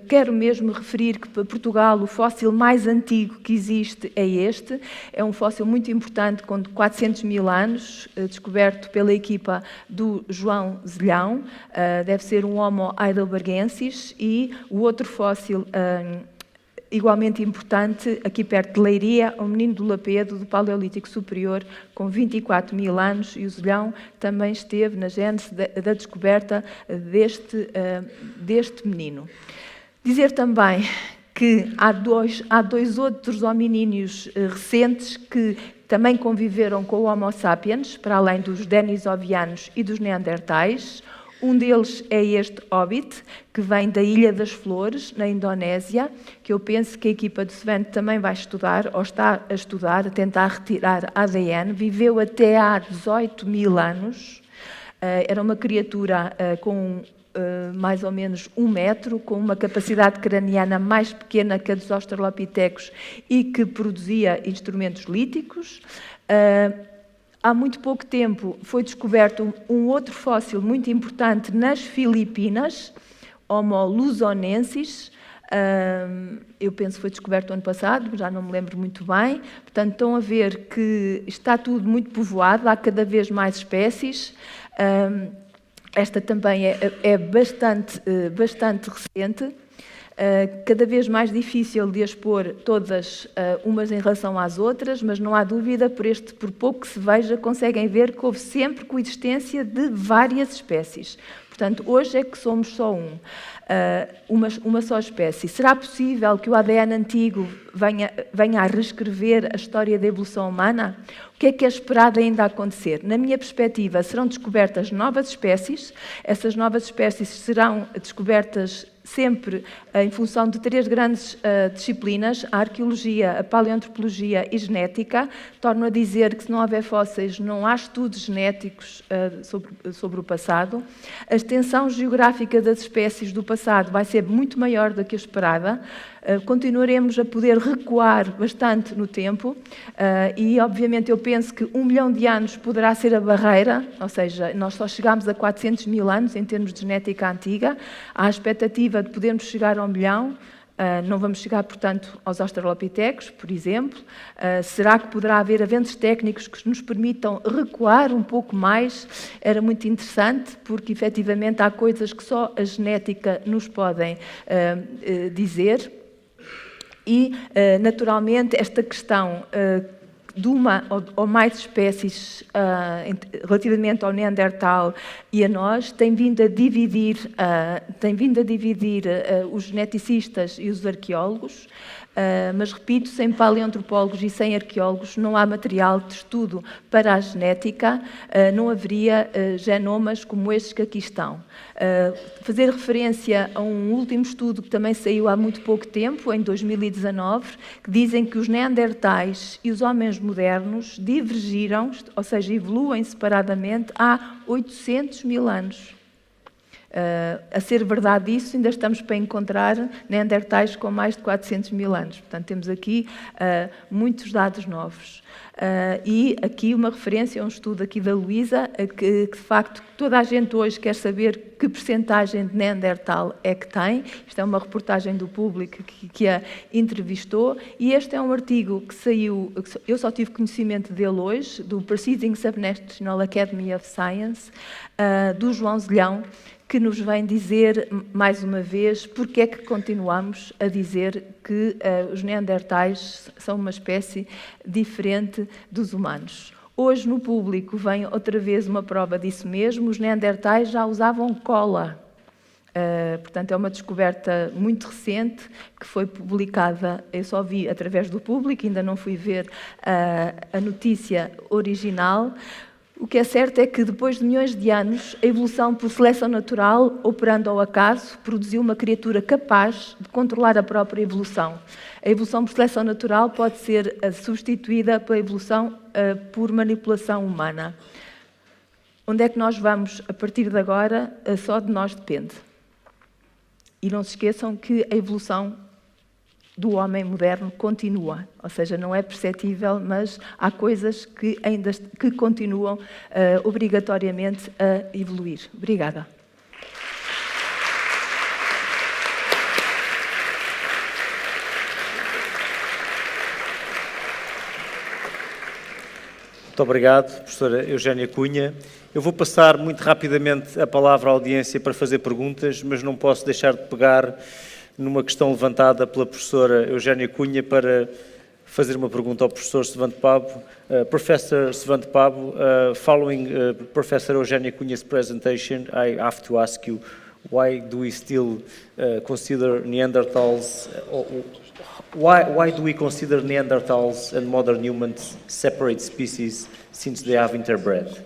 Quero mesmo referir que para Portugal o fóssil mais antigo que existe é este. É um fóssil muito importante, com 400 mil anos, descoberto pela equipa do João Zelhão. Deve ser um Homo heidelbergensis. E o outro fóssil igualmente importante, aqui perto de Leiria, o Menino do Lapedo, do Paleolítico Superior, com 24 mil anos, e o Zelhão também esteve na gênese da descoberta deste menino. Dizer também que há dois outros hominíneos recentes que também conviveram com o Homo sapiens, para além dos denisovianos e dos neandertais. Um deles é este hobbit, que vem da Ilha das Flores, na Indonésia, que eu penso que a equipa de Sven também vai estudar, ou está a estudar, a tentar retirar ADN. Viveu até há 18 mil anos. Era uma criatura com mais ou menos 1 metro, com uma capacidade craniana mais pequena que a dos australopitecos e que produzia instrumentos líticos. Há muito pouco tempo foi descoberto um outro fóssil muito importante nas Filipinas, Homo luzonensis. Eu penso que foi descoberto ano passado, já não me lembro muito bem. Portanto, estão a ver que está tudo muito povoado, há cada vez mais espécies. Esta também é bastante recente. Cada vez mais difícil de as pôr todas umas em relação às outras, mas não há dúvida, por pouco que se veja, conseguem ver que houve sempre coexistência de várias espécies. Portanto, hoje é que somos só uma só espécie. Será possível que o ADN antigo venha a reescrever a história da evolução humana? O que é esperado ainda acontecer? Na minha perspectiva, serão descobertas novas espécies. Essas novas espécies serão descobertas sempre em função de 3 grandes disciplinas: a arqueologia, a paleoantropologia e genética. Torno a dizer que se não houver fósseis, não há estudos genéticos sobre o passado. A extensão geográfica das espécies do passado vai ser muito maior do que a esperada. Continuaremos a poder recuar bastante no tempo e, obviamente, eu penso que 1 milhão de anos poderá ser a barreira, ou seja, nós só chegámos a 400 mil anos em termos de genética antiga. Há a expectativa de podermos chegar a 1 milhão. Não vamos chegar, portanto, aos australopitecos, por exemplo. Será que poderá haver avanços técnicos que nos permitam recuar um pouco mais? Era muito interessante, porque, efetivamente, há coisas que só a genética nos podem dizer. E, naturalmente, esta questão de uma ou mais espécies relativamente ao Neandertal e a nós tem vindo a dividir os geneticistas e os arqueólogos. Mas, repito, sem paleoantropólogos e sem arqueólogos não há material de estudo para a genética, não haveria genomas como estes que aqui estão. Fazer referência a um último estudo que também saiu há muito pouco tempo, em 2019, que dizem que os neandertais e os homens modernos divergiram, ou seja, evoluem separadamente há 800 mil anos. A ser verdade isso, ainda estamos para encontrar neandertais com mais de 400 mil anos. Portanto, temos aqui muitos dados novos. E aqui uma referência a um estudo aqui da Luísa, que de facto toda a gente hoje quer saber que percentagem de Neandertal é que tem. Isto é uma reportagem do Público que a entrevistou, e este é um artigo que saiu, eu só tive conhecimento dele hoje, do Proceedings Subnational Academy of Science, do João Zelhão, que nos vem dizer, mais uma vez, porque é que continuamos a dizer que os neandertais são uma espécie diferente dos humanos. Hoje, no Público, vem outra vez uma prova disso mesmo. Os neandertais já usavam cola. Portanto, é uma descoberta muito recente, que foi publicada, eu só vi através do Público, ainda não fui ver a notícia original. O que é certo é que, depois de milhões de anos, a evolução por seleção natural, operando ao acaso, produziu uma criatura capaz de controlar a própria evolução. A evolução por seleção natural pode ser substituída pela evolução por manipulação humana. Onde é que nós vamos, a partir de agora, só de nós depende. E não se esqueçam que a evolução do homem moderno continua, ou seja, não é perceptível, mas há coisas que ainda continuam obrigatoriamente a evoluir. Obrigada. Muito obrigado, professora Eugénia Cunha. Eu vou passar muito rapidamente a palavra à audiência para fazer perguntas, mas não posso deixar de pegar numa questão levantada pela professora Eugénia Cunha para fazer uma pergunta ao professor Svante Pääbo. Professor Svante Pääbo, following Professor Eugénia Cunha's presentation, I have to ask you, why do we still consider Neanderthals, why do we consider Neanderthals and modern humans separate species since they have interbred?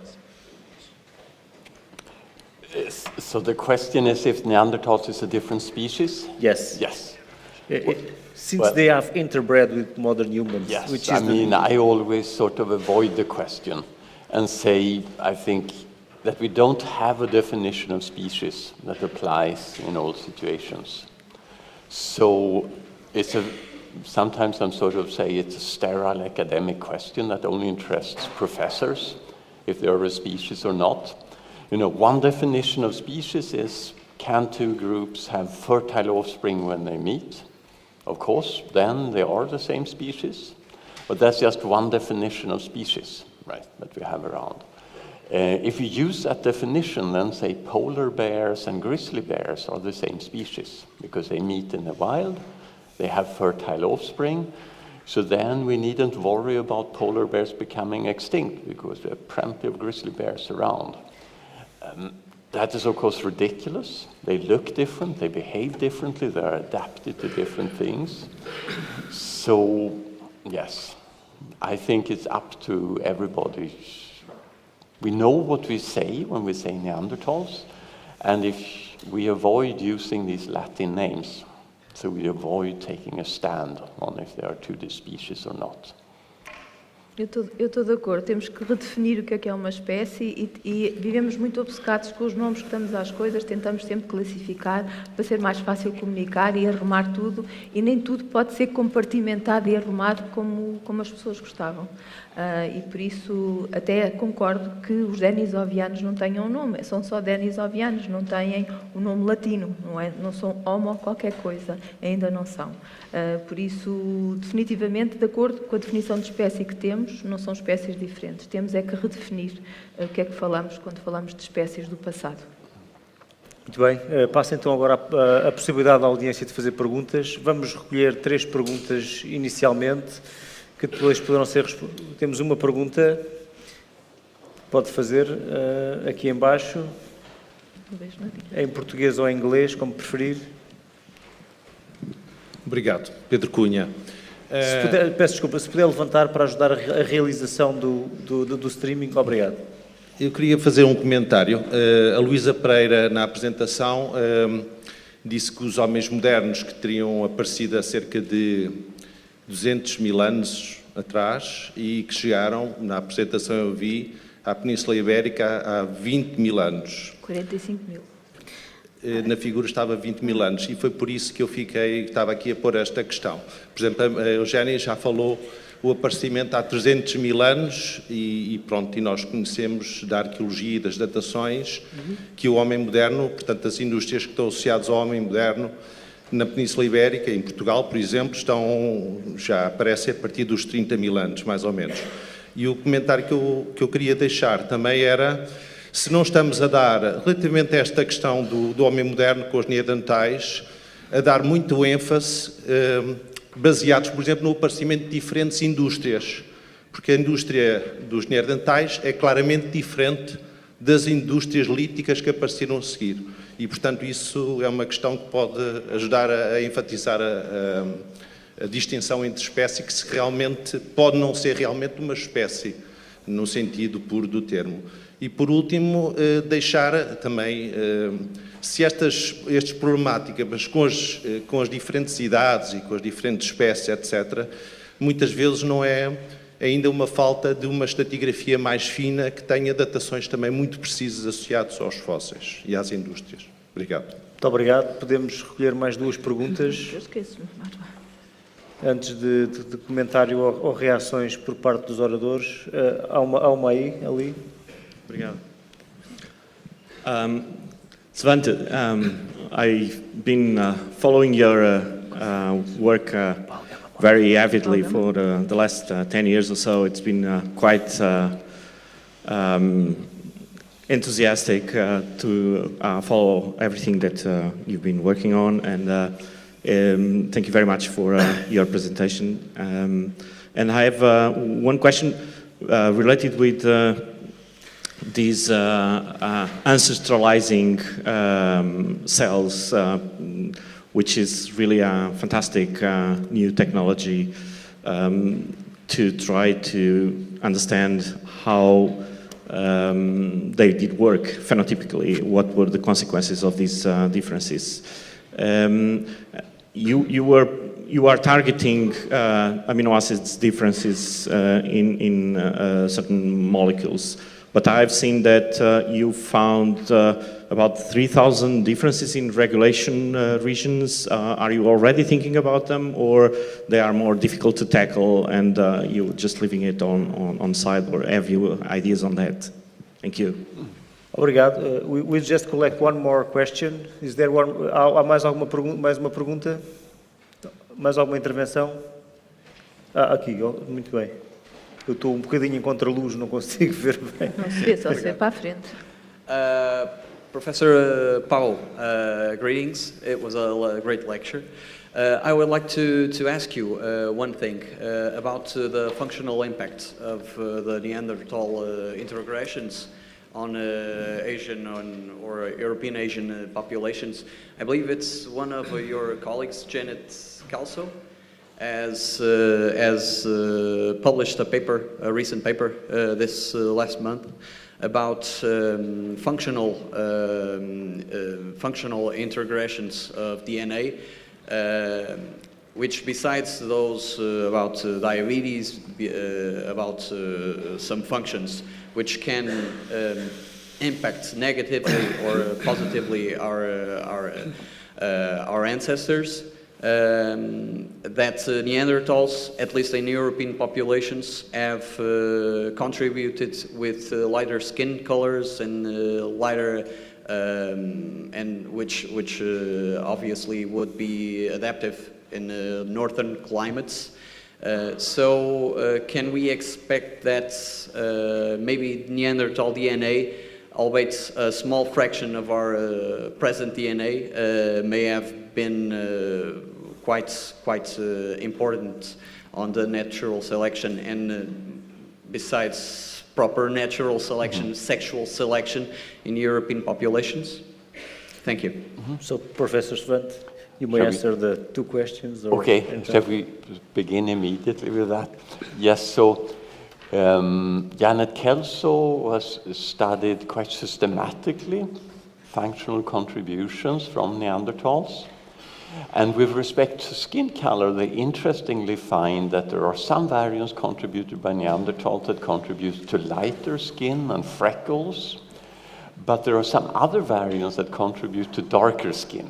So the question is if Neanderthals is a different species? Yes. Yes. Since they have interbred with modern humans. Yes, which is I always sort of avoid the question and say, I think that we don't have a definition of species that applies in all situations. So sometimes I'm sort of say it's a sterile academic question that only interests professors, if they are a species or not. You know, one definition of species is, can two groups have fertile offspring when they meet? Of course, then they are the same species. But that's just one definition of species, right, that we have around. If you use that definition, then say polar bears and grizzly bears are the same species because they meet in the wild, they have fertile offspring, so then we needn't worry about polar bears becoming extinct because there are plenty of grizzly bears around. That is, of course, ridiculous. They look different, they behave differently, they are adapted to different things. So, yes, I think it's up to everybody. We know what we say when we say Neanderthals, and if we avoid using these Latin names, so we avoid taking a stand on if they are two species or not. Eu estou de acordo, temos que redefinir o que é uma espécie e vivemos muito obcecados com os nomes que damos às coisas, tentamos sempre classificar para ser mais fácil comunicar e arrumar tudo, e nem tudo pode ser compartimentado e arrumado como as pessoas gostavam. E por isso até concordo que os denisovianos não tenham um nome, são só denisovianos, não têm um nome latino, não são homo qualquer coisa, ainda não são. Por isso, definitivamente, de acordo com a definição de espécie que temos, não são espécies diferentes. Temos é que redefinir o que é que falamos quando falamos de espécies do passado. Muito bem, passo então agora a possibilidade à audiência de fazer perguntas. Vamos recolher 3 perguntas inicialmente, que depois poderão ser respondidas. Temos uma pergunta, pode fazer aqui em baixo, em português ou em inglês, como preferir. Obrigado. Pedro Cunha. Peço desculpa, se puder levantar para ajudar a realização do streaming, obrigado. Eu queria fazer um comentário. A Luísa Pereira, na apresentação, disse que os homens modernos que teriam aparecido há cerca de 200 mil anos atrás e que chegaram, na apresentação eu vi, à Península Ibérica há 20 mil anos. 45 mil. Na figura estava 20 mil anos e foi por isso que eu estava aqui a pôr esta questão. Por exemplo, a Eugénia já falou o aparecimento há 300 mil anos e pronto, e nós conhecemos da arqueologia e das datações que o homem moderno, portanto as indústrias que estão associadas ao homem moderno na Península Ibérica, em Portugal, por exemplo, já aparecem a partir dos 30 mil anos, mais ou menos. E o comentário que eu queria deixar também era, se não estamos a dar, relativamente a esta questão do homem moderno com os neandertais, a dar muito ênfase, baseados, por exemplo, no aparecimento de diferentes indústrias, porque a indústria dos neandertais é claramente diferente das indústrias líticas que apareceram a seguir. E, portanto, isso é uma questão que pode ajudar a enfatizar a distinção entre espécie, que realmente pode não ser realmente uma espécie, no sentido puro do termo. E, por último, deixar também, se estas problemáticas, mas com as diferentes idades e com as diferentes espécies, etc., muitas vezes não é ainda uma falta de uma estratigrafia mais fina que tenha datações também muito precisas associadas aos fósseis e às indústrias. Obrigado. Muito obrigado. Podemos recolher mais 2 perguntas. Eu esqueço-me. Antes de comentário ou reações por parte dos oradores. Há uma aí, ali. Obrigado. Svante, I've been following your work very avidly for the last 10 years or so. It's been quite enthusiastic to follow everything that you've been working on, and thank you very much for your presentation. And I have one question related with these ancestralizing cells, which is really a fantastic new technology to try to understand how they did work phenotypically, what were the consequences of these differences. You are targeting amino acids differences in certain molecules, but I've seen that you found about 3,000 differences in regulation regions. Are you already thinking about them, or they are more difficult to tackle and you're just leaving it on side, or have you ideas on that? Thank you. Obrigado. We'll just collect one more question. Is there one? Há mais uma pergunta? Mais alguma intervenção? Aqui, muito bem. Eu estou um bocadinho em contraluz, não consigo ver bem. Não se vê, só se vê para a frente. Professor Paul, greetings. It was a great lecture. I would like to ask you one thing about the functional impact of the Neanderthal integrations on Asian or European Asian populations. I believe it's one of your colleagues, Janet Calso, has published a recent paper this last month about functional integrations of DNA, which besides those about diabetes, about some functions which can impact negatively or positively our ancestors, that Neanderthals, at least in European populations, have contributed with lighter skin colors and lighter, and which obviously would be adaptive in northern climates. So can we expect that maybe Neanderthal DNA, albeit a small fraction of our present DNA, may have been quite important on the natural selection, and besides proper natural selection, sexual selection in European populations? Thank you. So, Professor Svante, you may answer the 2 questions. Okay, shall we begin immediately with that? Yes, so Janet Kelso has studied quite systematically functional contributions from Neanderthals. And with respect to skin color, they interestingly find that there are some variants contributed by Neanderthals that contribute to lighter skin and freckles, but there are some other variants that contribute to darker skin.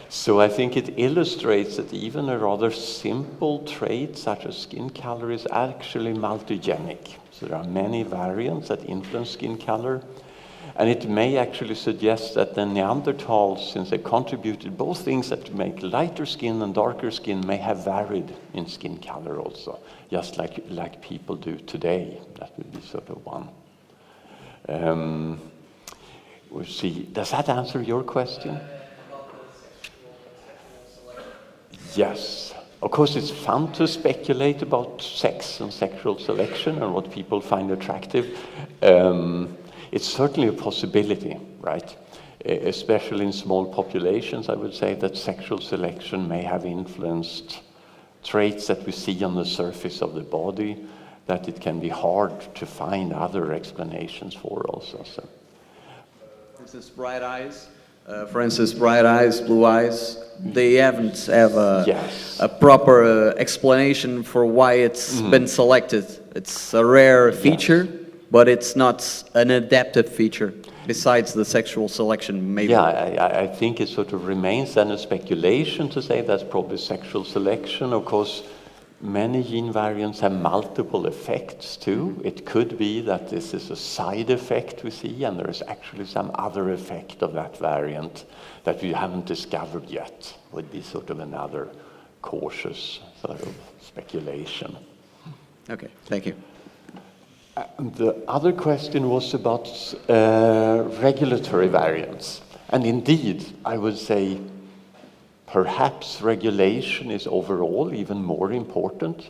So I think it illustrates that even a rather simple trait such as skin color is actually multigenic. So there are many variants that influence skin color. And it may actually suggest that the Neanderthals, since they contributed both things that make lighter skin and darker skin, may have varied in skin color also, just like people do today. That would be sort of one. We'll see. Does that answer your question? Yes. Of course, it's fun to speculate about sex and sexual selection and what people find attractive. It's certainly a possibility, right? Especially in small populations, I would say that sexual selection may have influenced traits that we see on the surface of the body that it can be hard to find other explanations for also. So. For instance, bright eyes, blue eyes, they haven't have a proper explanation for why it's been selected. It's a rare feature, but it's not an adaptive feature, besides the sexual selection, maybe. Yeah, I think it sort of remains then a speculation to say that's probably sexual selection. Of course, many gene variants have multiple effects too. It could be that this is a side effect we see, and there is actually some other effect of that variant that we haven't discovered yet. Would be sort of another cautious sort of speculation. Okay, thank you. The other question was about regulatory variants. And indeed, I would say perhaps regulation is overall even more important.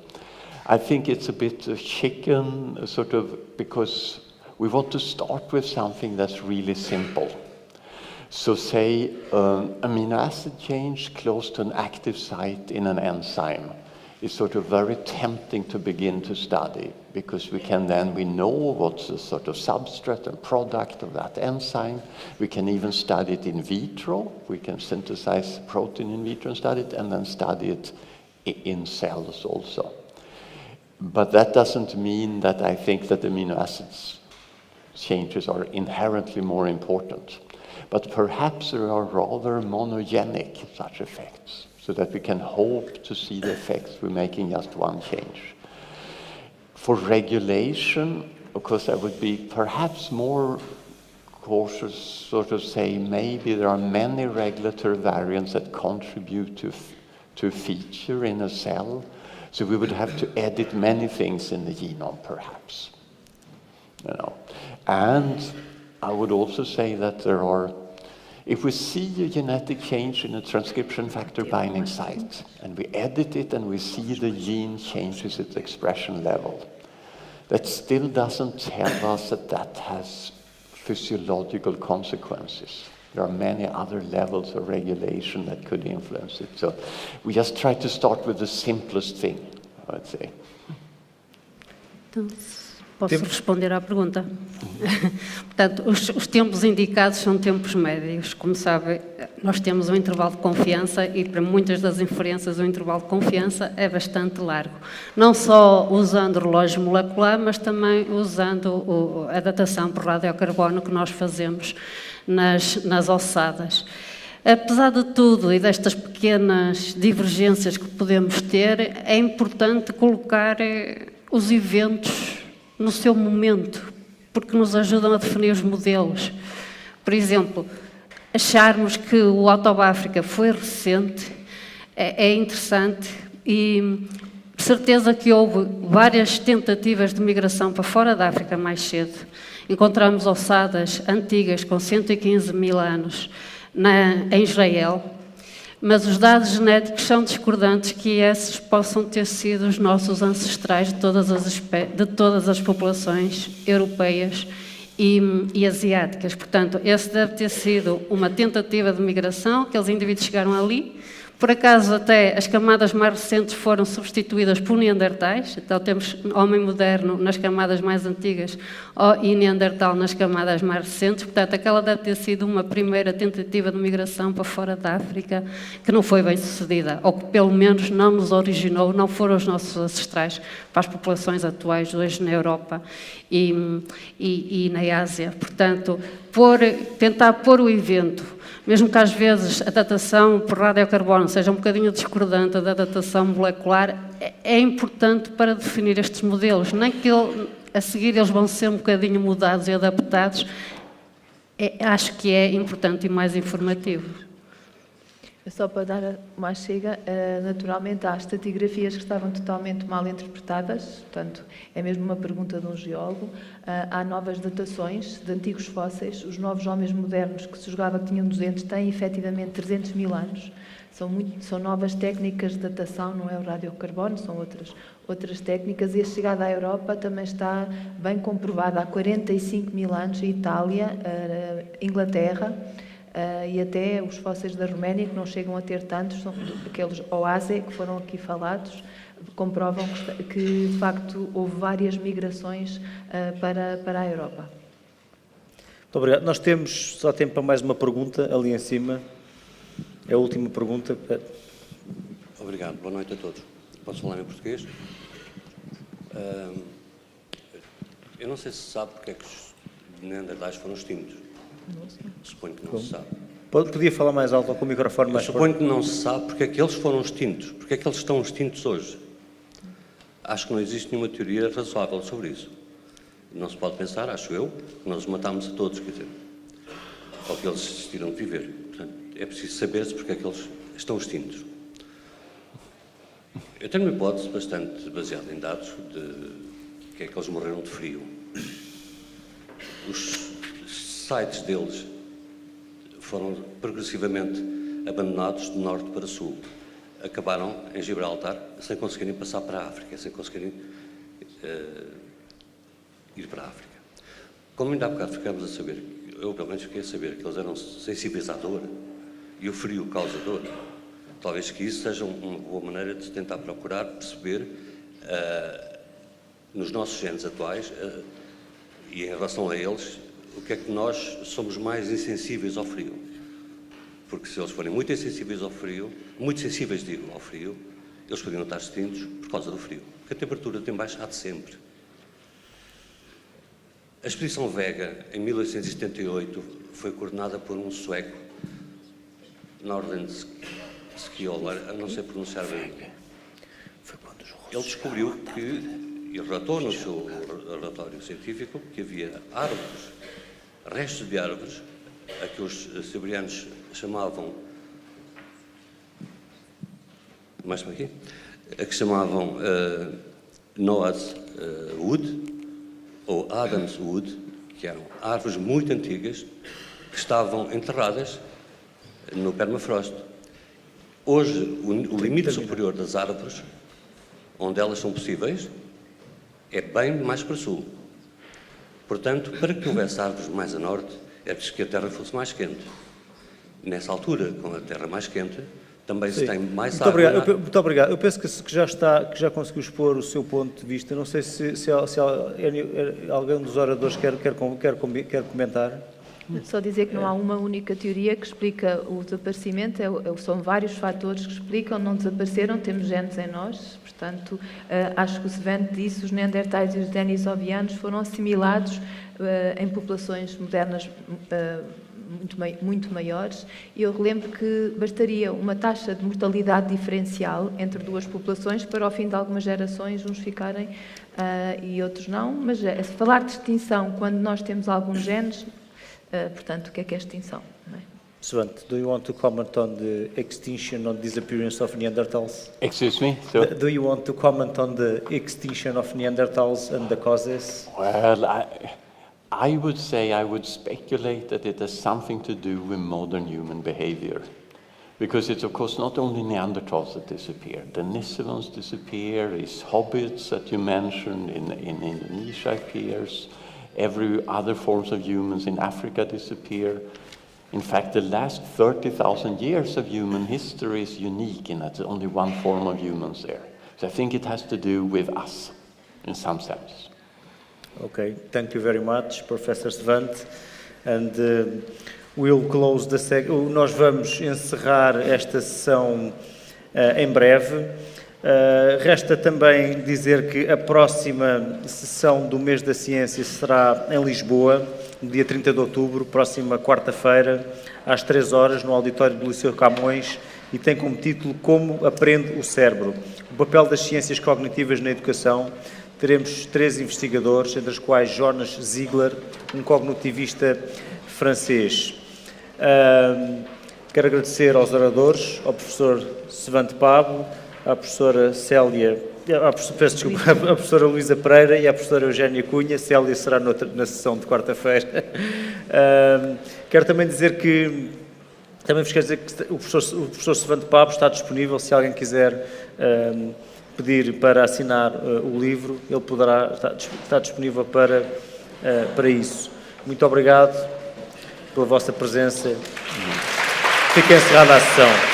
I think it's a bit a chicken, sort of, because we want to start with something that's really simple. So say amino acid change close to an active site in an enzyme is sort of very tempting to begin to study, because we know what's the sort of substrate and product of that enzyme. We can even study it in vitro. We can synthesize protein in vitro and study it, and then study it in cells also. But that doesn't mean that I think that amino acids changes are inherently more important. But perhaps there are rather monogenic such effects, so that we can hope to see the effects we're making just one change. For regulation, of course, I would be perhaps more cautious, sort of say maybe there are many regulatory variants that contribute to a feature in a cell, so we would have to edit many things in the genome, perhaps. You know. And I would also say that there are, if we see a genetic change in a transcription factor binding site, and we edit it and we see the gene changes its expression level, that still doesn't tell us that that has physiological consequences. There are many other levels of regulation that could influence it. So we just try to start with the simplest thing, I would say. Posso responder à pergunta? Portanto, os tempos indicados são tempos médios. Como sabe, nós temos um intervalo de confiança e para muitas das inferências o intervalo de confiança é bastante largo. Não só usando o relógio molecular, mas também usando a datação por radiocarbono que nós fazemos nas ossadas. Apesar de tudo e destas pequenas divergências que podemos ter, é importante colocar os eventos no seu momento, porque nos ajudam a definir os modelos. Por exemplo, acharmos que o Autobáfrica foi recente é interessante e de certeza que houve várias tentativas de migração para fora da África mais cedo. Encontramos ossadas antigas com 115 mil anos em Israel, mas os dados genéticos são discordantes que esses possam ter sido os nossos ancestrais de todas as populações europeias e asiáticas. Portanto, esse deve ter sido uma tentativa de migração, aqueles indivíduos chegaram ali. Por acaso, até as camadas mais recentes foram substituídas por neandertais, então temos homem moderno nas camadas mais antigas e neandertal nas camadas mais recentes, portanto, aquela deve ter sido uma primeira tentativa de migração para fora da África que não foi bem sucedida, ou que pelo menos não nos originou, não foram os nossos ancestrais para as populações atuais hoje na Europa e na Ásia. Portanto, tentar pôr o evento, mesmo que às vezes a datação por radiocarbono seja um bocadinho discordante da datação molecular, é importante para definir estes modelos, nem que a seguir eles vão ser um bocadinho mudados e adaptados, acho que é importante e mais informativo. Só para dar uma chega, naturalmente há estratigrafias que estavam totalmente mal interpretadas, portanto é mesmo uma pergunta de um geólogo. Há novas datações de antigos fósseis, os novos homens modernos que se julgava que tinham 200 têm efetivamente 300 mil anos. São novas técnicas de datação, não é o radiocarbono, são outras técnicas, e a chegada à Europa também está bem comprovada há 45 mil anos, em Itália, Inglaterra, e até os fósseis da Roménia, que não chegam a ter tantos, são aqueles oásis que foram aqui falados, comprovam que de facto houve várias migrações para a Europa. Muito obrigado. Nós temos só tempo para mais uma pergunta ali em cima. É a última pergunta. Obrigado. Boa noite a todos. Posso falar em português? Eu não sei se sabe porque é que os neandertais foram extintos. Suponho que não se sabe. Podia falar mais alto ou com o microfone mais forte? Suponho que não se sabe porque é que eles foram extintos. Porque é que eles estão extintos hoje. Acho que não existe nenhuma teoria razoável sobre isso. Não se pode pensar, acho eu, que nós os matámos a todos, quer dizer, ou que eles desistiram de viver. Portanto, é preciso saber-se porque é que eles estão extintos. Eu tenho uma hipótese bastante baseada em dados de que é que eles morreram de frio. Os sites deles foram progressivamente abandonados de norte para sul. Acabaram em Gibraltar sem conseguirem passar para a África, sem conseguirem ir para a África. Como ainda há bocado ficámos a saber, eu pelo menos fiquei a saber que eles eram sensíveis à dor e o frio causa dor, talvez que isso seja uma boa maneira de tentar procurar perceber nos nossos genes atuais e em relação a eles, o que é que nós somos mais insensíveis ao frio. Porque se eles forem muito insensíveis ao frio, muito sensíveis, digo, ao frio, eles poderiam estar extintos por causa do frio. Porque a temperatura tem baixado sempre. A expedição Vega, em 1878, foi coordenada por um sueco, Nordenskjöld, não sei pronunciar bem. Ele descobriu que, e relatou no seu relatório científico, que havia árvores, restos de árvores, a que os siberianos chamavam, mais para aqui, a que chamavam Noah's Wood, ou Adam's Wood, que eram árvores muito antigas, que estavam enterradas no permafrost. Hoje, o limite superior das árvores, onde elas são possíveis, é bem mais para sul. Portanto, para que houvesse árvores mais a norte, é preciso que a Terra fosse mais quente. Nessa altura, com a Terra mais quente, também se tem mais água. Muito obrigado. Eu penso que já conseguiu expor o seu ponto de vista. Não sei se alguém dos oradores quer comentar. Só dizer que não há uma única teoria que explica o desaparecimento, são vários fatores que explicam, não desapareceram, temos genes em nós, portanto, acho que o Svante disse, os neandertais e os denisovianos foram assimilados em populações modernas muito maiores, e eu relembro que bastaria uma taxa de mortalidade diferencial entre duas populações para, ao fim de algumas gerações, uns ficarem e outros não, mas falar de extinção quando nós temos alguns genes, portanto, o que é extinção? Não é? Svante, do you want to comment on the extinction or disappearance of Neanderthals? Excuse me? Do you want to comment on the extinction of Neanderthals and the causes? Well, I would say, I would speculate that it has something to do with modern human behavior. Because it's, of course, not only Neanderthals that disappear. Denisovans disappear, his hobbits that you mentioned in Indonesia appears. Every other forms of humans in Africa disappear. In fact, the last 30,000 years of human history is unique in that there's only one form of humans there. So I think it has to do with us, in some sense. Okay, thank you very much, Professor Svante. And we'll close the nós vamos encerrar esta sessão em breve. Resta também dizer que a próxima sessão do Mês da Ciência será em Lisboa, no dia 30 de outubro, próxima quarta-feira, às 3 horas, no auditório do Liceu Camões, e tem como título Como aprende o cérebro? O papel das ciências cognitivas na educação. Teremos 3 investigadores, entre os quais Jonas Ziegler, um cognitivista francês. Quero agradecer aos oradores, ao professor Svante Pablo, à professora Célia, a professora Luísa Pereira e à professora Eugénia Cunha. Célia será na sessão de quarta-feira. Quero também dizer que o professor Svante Pablo está disponível, se alguém quiser pedir para assinar o livro, ele está disponível para isso. Muito obrigado pela vossa presença. Fica encerrada a sessão.